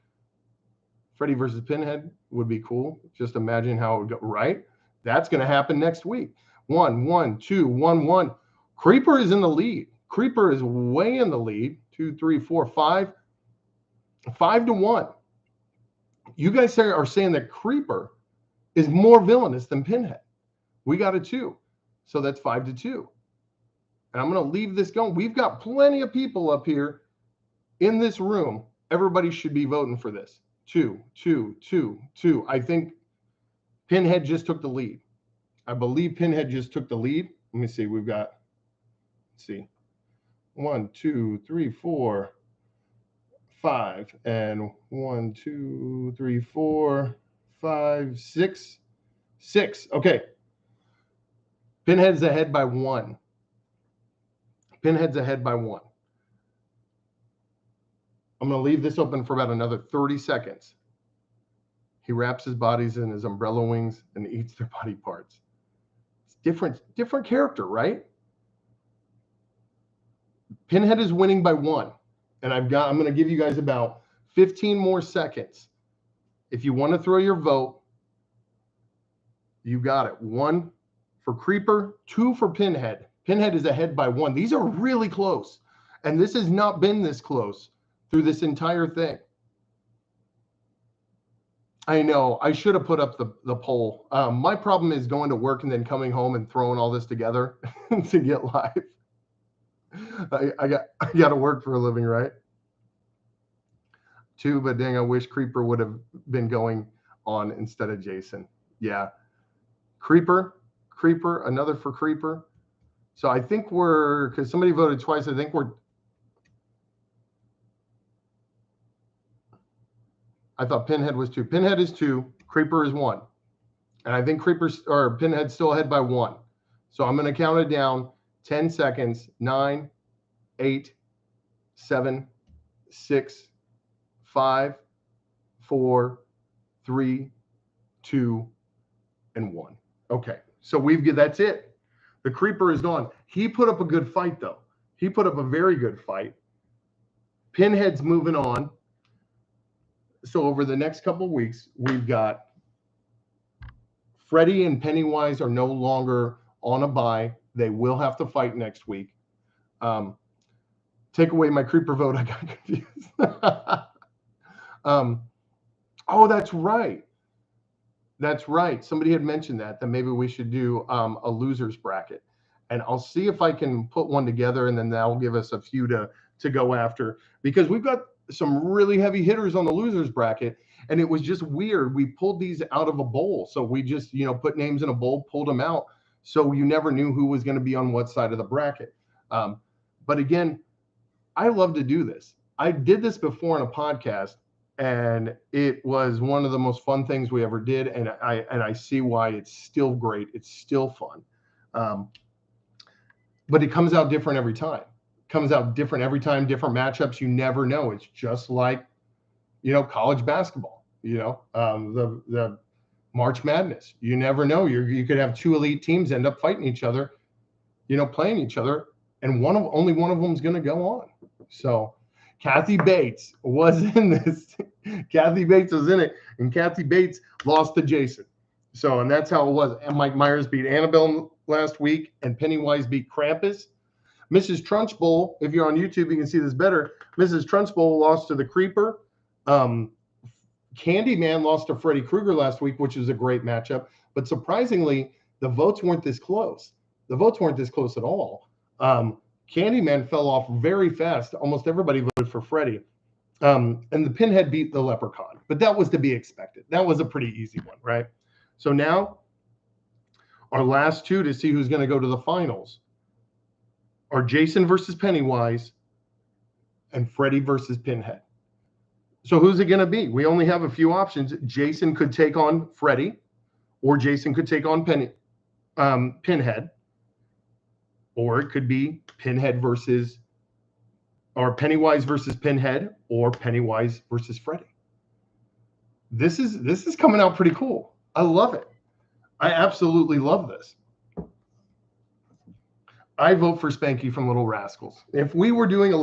Freddy versus Pinhead would be cool. Just imagine how it would go, right? That's going to happen next week. 1, 1, 2, 1, 1. Creeper is in the lead. Creeper is way in the lead. 2, 3, 4, 5. 5-1. You guys are saying that Creeper is more villainous than Pinhead. We got a 2. So that's 5-2. And I'm going to leave this going. We've got plenty of people up here in this room. Everybody should be voting for this. 2, 2, 2, 2. I think Pinhead just took the lead. I believe Pinhead just took the lead. Let me see. We've got, let's see. 1, 2, 3, 4, 5. And 1, 2, 3, 4, 5, 6. 6. Okay. Pinhead's ahead by 1. Pinhead's ahead by 1. I'm going to leave this open for about another 30 seconds. He wraps his bodies in his umbrella wings and eats their body parts. It's different character, right? Pinhead is winning by 1. And I'm going to give you guys about 15 more seconds. If you want to throw your vote, You got it. 1 for Creeper, 2 for Pinhead. Pinhead is ahead by 1. These are really close. And this has not been this close through this entire thing. I know. I should have put up the poll. My problem is going to work and then coming home and throwing all this together to get live. I got to work for a living, right? 2, but dang, I wish Creeper would have been going on instead of Jason. Yeah. Creeper, another for Creeper. So I think because somebody voted twice, I think I thought Pinhead was 2. Pinhead is 2, Creeper is 1. And I think Pinhead's still ahead by 1. So I'm going to count it down 10 seconds. 9, 8, 7, 6, 5, 4, 3, 2, and 1. Okay. So that's it. The Creeper is gone. He put up a good fight, though. He put up a very good fight. Pinhead's moving on. So over the next couple of weeks, we've got Freddy and Pennywise are no longer on a bye. They will have to fight next week. Take away my Creeper vote. I got confused. Oh, that's right. That's right. Somebody had mentioned that maybe we should do a losers bracket. And I'll see if I can put one together, and then that'll give us a few to go after, because we've got some really heavy hitters on the losers bracket, and it was just weird. We pulled these out of a bowl. So we just, put names in a bowl, pulled them out. So you never knew who was going to be on what side of the bracket. But again, I love to do this. I did this before in a podcast, and it was one of the most fun things we ever did. And I see why it's still great. It's still fun. But it comes out different every time. Different matchups. You never know. It's just like, college basketball, the March Madness. You never know. You could have 2 elite teams end up fighting each other, playing each other, and only one of them is going to go on. So Kathy Bates was in this. Kathy Bates was in it, and Kathy Bates lost to Jason. So, and that's how it was. And Mike Myers beat Annabelle last week, and Pennywise beat Krampus. Mrs. Trunchbull, if you're on YouTube, you can see this better. Mrs. Trunchbull lost to the Creeper. Candyman lost to Freddy Krueger last week, which was a great matchup. But surprisingly, the votes weren't this close. The votes weren't this close at all. Candyman fell off very fast. Almost everybody voted for Freddy. And the Pinhead beat the Leprechaun. But that was to be expected. That was a pretty easy one, right? So now, our last 2 to see who's going to go to the finals are Jason versus Pennywise and Freddy versus Pinhead. So who's it going to be? We only have a few options. Jason could take on Freddy, or Jason could take on Pinhead, or it could be Pennywise versus Pinhead, or Pennywise versus Freddy. This is coming out pretty cool. I love it. I absolutely love this. I vote for Spanky from Little Rascals. If we were doing a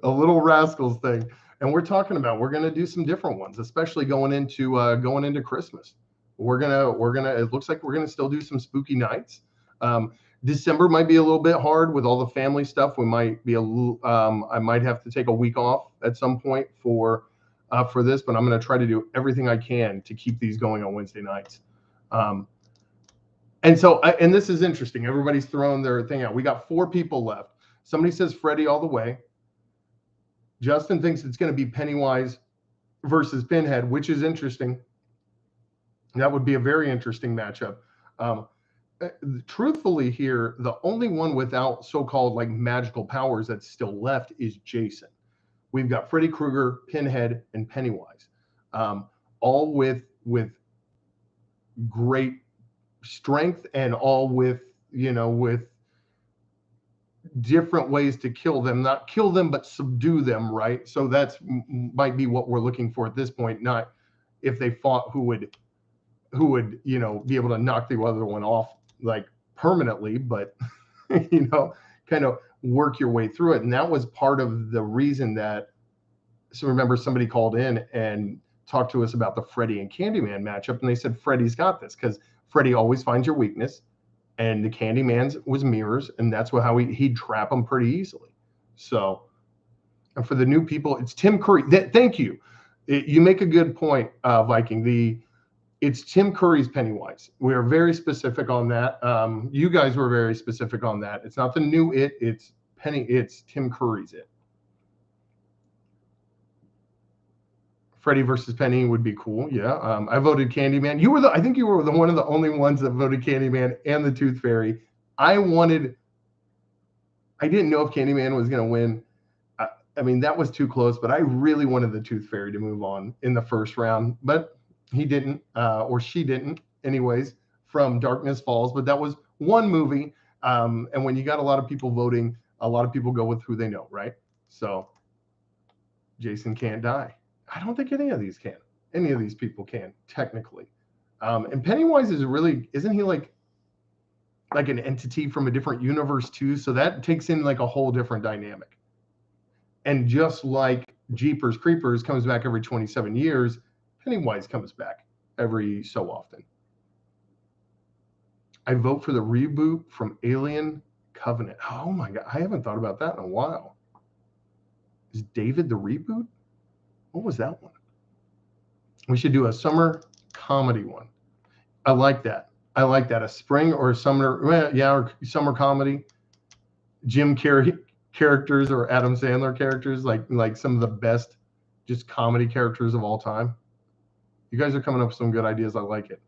Little Rascals thing, and we're going to do some different ones, especially going into Christmas. We're gonna. It looks like we're gonna still do some spooky nights. December might be a little bit hard with all the family stuff. We might be I might have to take a week off at some point for this, but I'm going to try to do everything I can to keep these going on Wednesday nights. And this is interesting. Everybody's throwing their thing out. We got 4 people left. Somebody says Freddy all the way. Justin thinks it's going to be Pennywise versus Pinhead, which is interesting. That would be a very interesting matchup. Truthfully here, the only one without so-called like magical powers that's still left is Jason. We've got Freddy Krueger, Pinhead, and Pennywise, all with great strength, and all with different ways to kill them. Not kill them, but subdue them, right? So that's might be what we're looking for at this point. Not if they fought who would be able to knock the other one off like permanently, but kind of work your way through it. And that was part of the reason that, so remember, somebody called in and talked to us about the Freddy and Candyman matchup, and they said Freddy's got this because Freddy always finds your weakness, and the Candyman's was mirrors, and that's how he'd trap them pretty easily. So, and for the new people, it's Tim Curry. Thank you. You make a good point, Viking. It's Tim Curry's Pennywise. We are very specific on that. You guys were very specific on that. It's not the new It. It's Tim Curry's It. Freddy versus Penny would be cool. Yeah. I voted Candyman. I think you were one of the only ones that voted Candyman and the Tooth Fairy. I didn't know if Candyman was going to win. I mean, that was too close, but I really wanted the Tooth Fairy to move on in the first round, but he didn't, or she didn't anyways, from Darkness Falls. But that was one movie. And when you got a lot of people voting, a lot of people go with who they know, right? So Jason can't die. I don't think any of these can. Any of these people can, technically. And Pennywise isn't he like an entity from a different universe too? So that takes in like a whole different dynamic. And just like Jeepers Creepers comes back every 27 years, Pennywise comes back every so often. I vote for the reboot from Alien Covenant. Oh my God, I haven't thought about that in a while. Is David the reboot? What was that one? We should do a summer comedy one. I like that. A spring or a summer, or summer comedy. Jim Carrey characters or Adam Sandler characters, like some of the best just comedy characters of all time. You guys are coming up with some good ideas. I like it.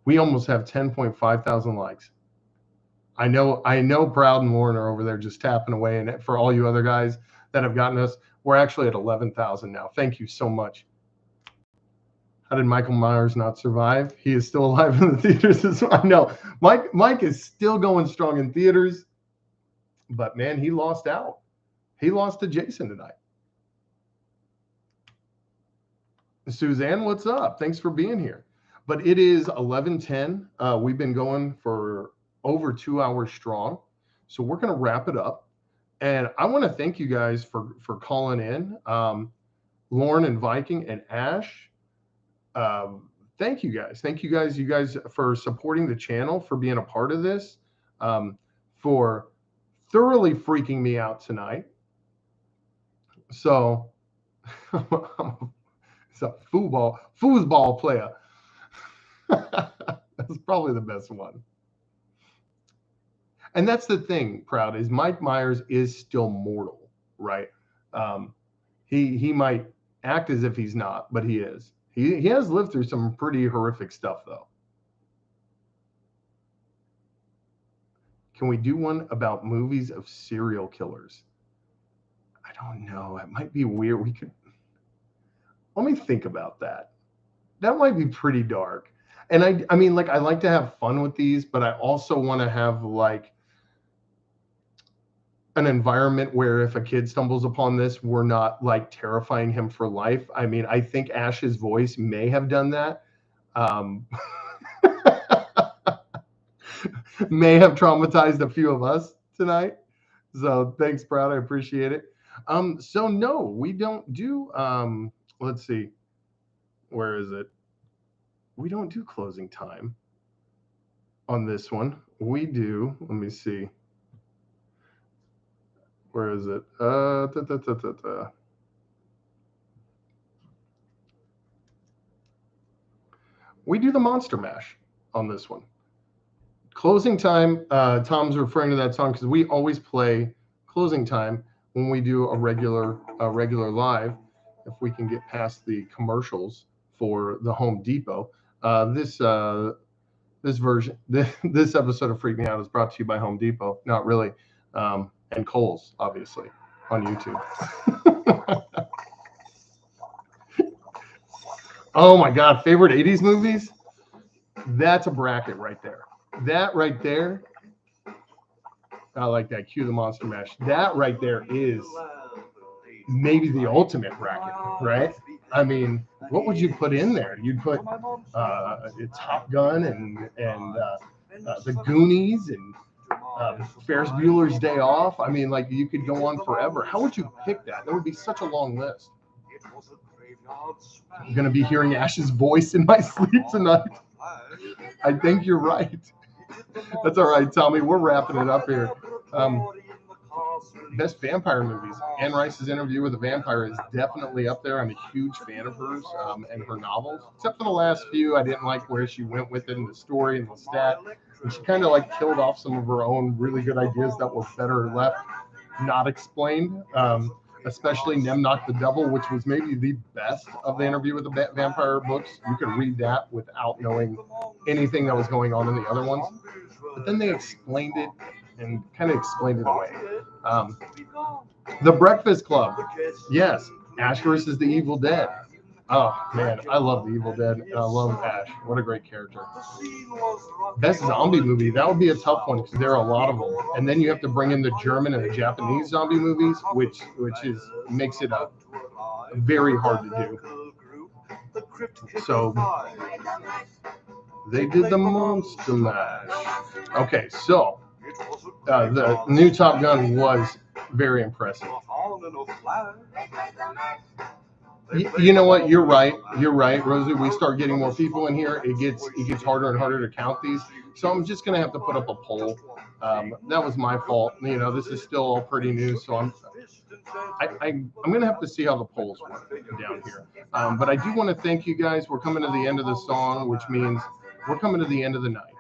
We almost have 10.5 thousand likes. I know Proud and Lauren are over there just tapping away. And for all you other guys that have gotten us, we're actually at 11,000 now. Thank you so much. How did Michael Myers not survive? He is still alive in the theaters as well. I know. Mike is still going strong in theaters, but man, he lost out. He lost to Jason tonight. Suzanne, what's up? Thanks for being here. But it is 11:10. We've been going for over 2 hours strong. So we're going to wrap it up. And I want to thank you guys for calling in. Lauren and Viking and Ash. Thank you guys. Thank you guys for supporting the channel, for being a part of this, for thoroughly freaking me out tonight. So it's a foosball player. That's probably the best one. And that's the thing, Proud, is Mike Myers is still mortal, right? He might act as if he's not, but he is. He has lived through some pretty horrific stuff, though. Can we do one about movies of serial killers? I don't know. It might be weird. We could. Let me think about that. That might be pretty dark. And I mean, like, I like to have fun with these, but I also want to have like an environment where if a kid stumbles upon this, we're not like terrifying him for life. I mean, I think Ash's voice may have done that. May have traumatized a few of us tonight. So thanks, Proud. I appreciate it. So no, we don't do, let's see, where is it? We don't do closing time on this one. We do, let me see. Where is it? We do the Monster Mash on this one. Closing time, Tom's referring to that song because we always play closing time when we do a regular live. If we can get past the commercials for the Home Depot. This episode of Freak Me Out is brought to you by Home Depot. Not really. And Kohl's, obviously, on YouTube. Oh my God, favorite 80s movies? That's a bracket right there. That right there, I like that. Cue the Monster Mash. That right there is maybe the ultimate bracket, right? I mean, what would you put in there? You'd put Top Gun and the Goonies and Ferris Bueller's Day Off. I mean, like, you could go on forever. How would you pick that? That would be such a long list. I'm going to be hearing Ash's voice in my sleep tonight. I think you're right. That's all right, Tommy. We're wrapping it up here. Best vampire movies. Anne Rice's Interview with a Vampire is definitely up there. I'm a huge fan of hers and her novels. Except for the last few, I didn't like where she went with it and the story and the stat. And she kind of like killed off some of her own really good ideas that were better left not explained. Especially Nem Knock the Devil, which was maybe the best of the Interview with the Vampire books. You could read that without knowing anything that was going on in the other ones. But then they explained it and kind of explained it away. The Breakfast Club. Yes, Ash versus the Evil Dead. Oh, man, I love the Evil Dead, and I love Ash. What a great character. Best zombie movie. That would be a tough one because there are a lot of them. And then you have to bring in the German and the Japanese zombie movies, which makes it very hard to do. So they did the Monster Mash. Okay, so the new Top Gun was very impressive. You know what? You're right. You're right, Rosie. We start getting more people in here. It gets harder and harder to count these. So I'm just gonna have to put up a poll. That was my fault. You know, this is still all pretty new, so I'm gonna have to see how the polls work down here. But I do want to thank you guys. We're coming to the end of the song, which means we're coming to the end of the night.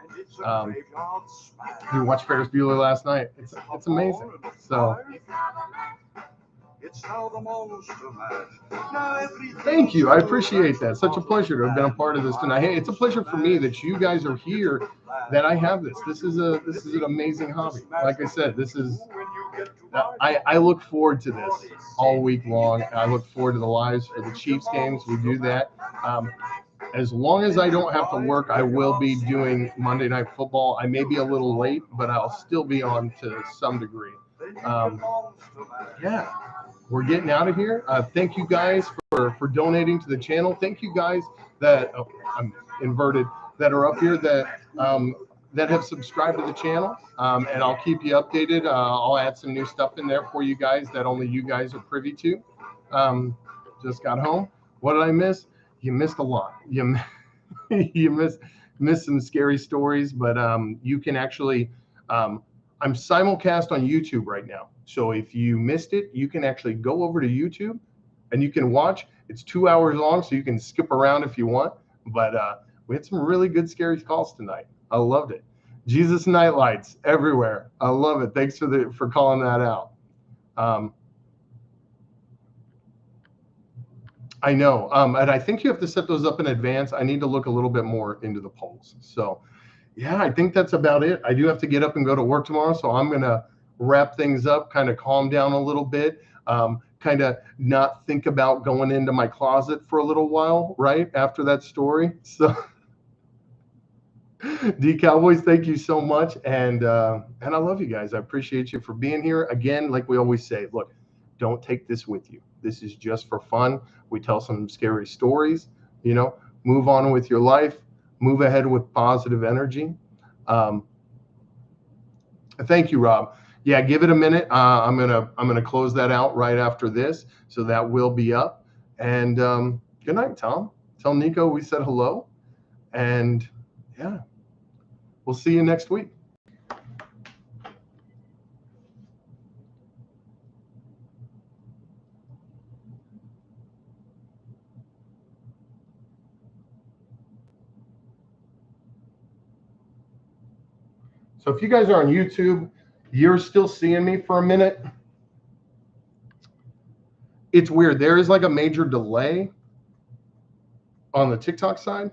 You watched Ferris Bueller last night. It's amazing. So. Thank you. I appreciate that. Such a pleasure to have been a part of this tonight. Hey, it's a pleasure for me that you guys are here, that I have this. This is an amazing hobby. Like I said, I look forward to this all week long. I look forward to the lives for the Chiefs games. We do that. As long as I don't have to work, I will be doing Monday Night Football. I may be a little late, but I'll still be on to some degree. Yeah. We're getting out of here. Thank you guys for donating to the channel. Thank you guys that I'm inverted that are up here that have subscribed to the channel. And I'll keep you updated. I'll add some new stuff in there for you guys that only you guys are privy to. Just got home. What did I miss? You missed a lot. You missed some scary stories, but you can actually. I'm simulcast on YouTube right now. So if you missed it, you can actually go over to YouTube and you can watch. It's 2 hours long, so you can skip around if you want. But we had some really good scary calls tonight. I loved it. Jesus Nightlights everywhere. I love it. Thanks for calling that out. I know. And I think you have to set those up in advance. I need to look a little bit more into the polls. So yeah, I think that's about it. I do have to get up and go to work tomorrow, so I'm going to wrap things up, kind of calm down a little bit, kind of not think about going into my closet for a little while, right, after that story. So D Cowboys, thank you so much, and I love you guys. I appreciate you for being here. Again, like we always say, look, don't take this with you. This is just for fun. We tell some scary stories, you know, move on with your life. Move ahead with positive energy. Thank you, Rob. Yeah, give it a minute. I'm gonna close that out right after this, so that will be up. And good night, Tom. Tell Nico we said hello, and yeah, we'll see you next week. So if you guys are on YouTube, you're still seeing me for a minute. It's weird. There is like a major delay on the TikTok side.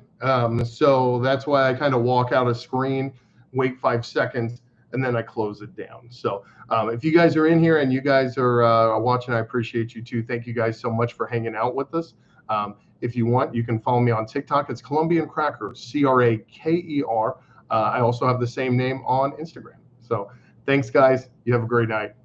So that's why I kind of walk out of screen, wait 5 seconds, and then I close it down. So if you guys are in here and you guys are watching, I appreciate you too. Thank you guys so much for hanging out with us. If you want, you can follow me on TikTok. It's Colombian Cracker, Craker. I also have the same name on Instagram. So thanks, guys. You have a great night.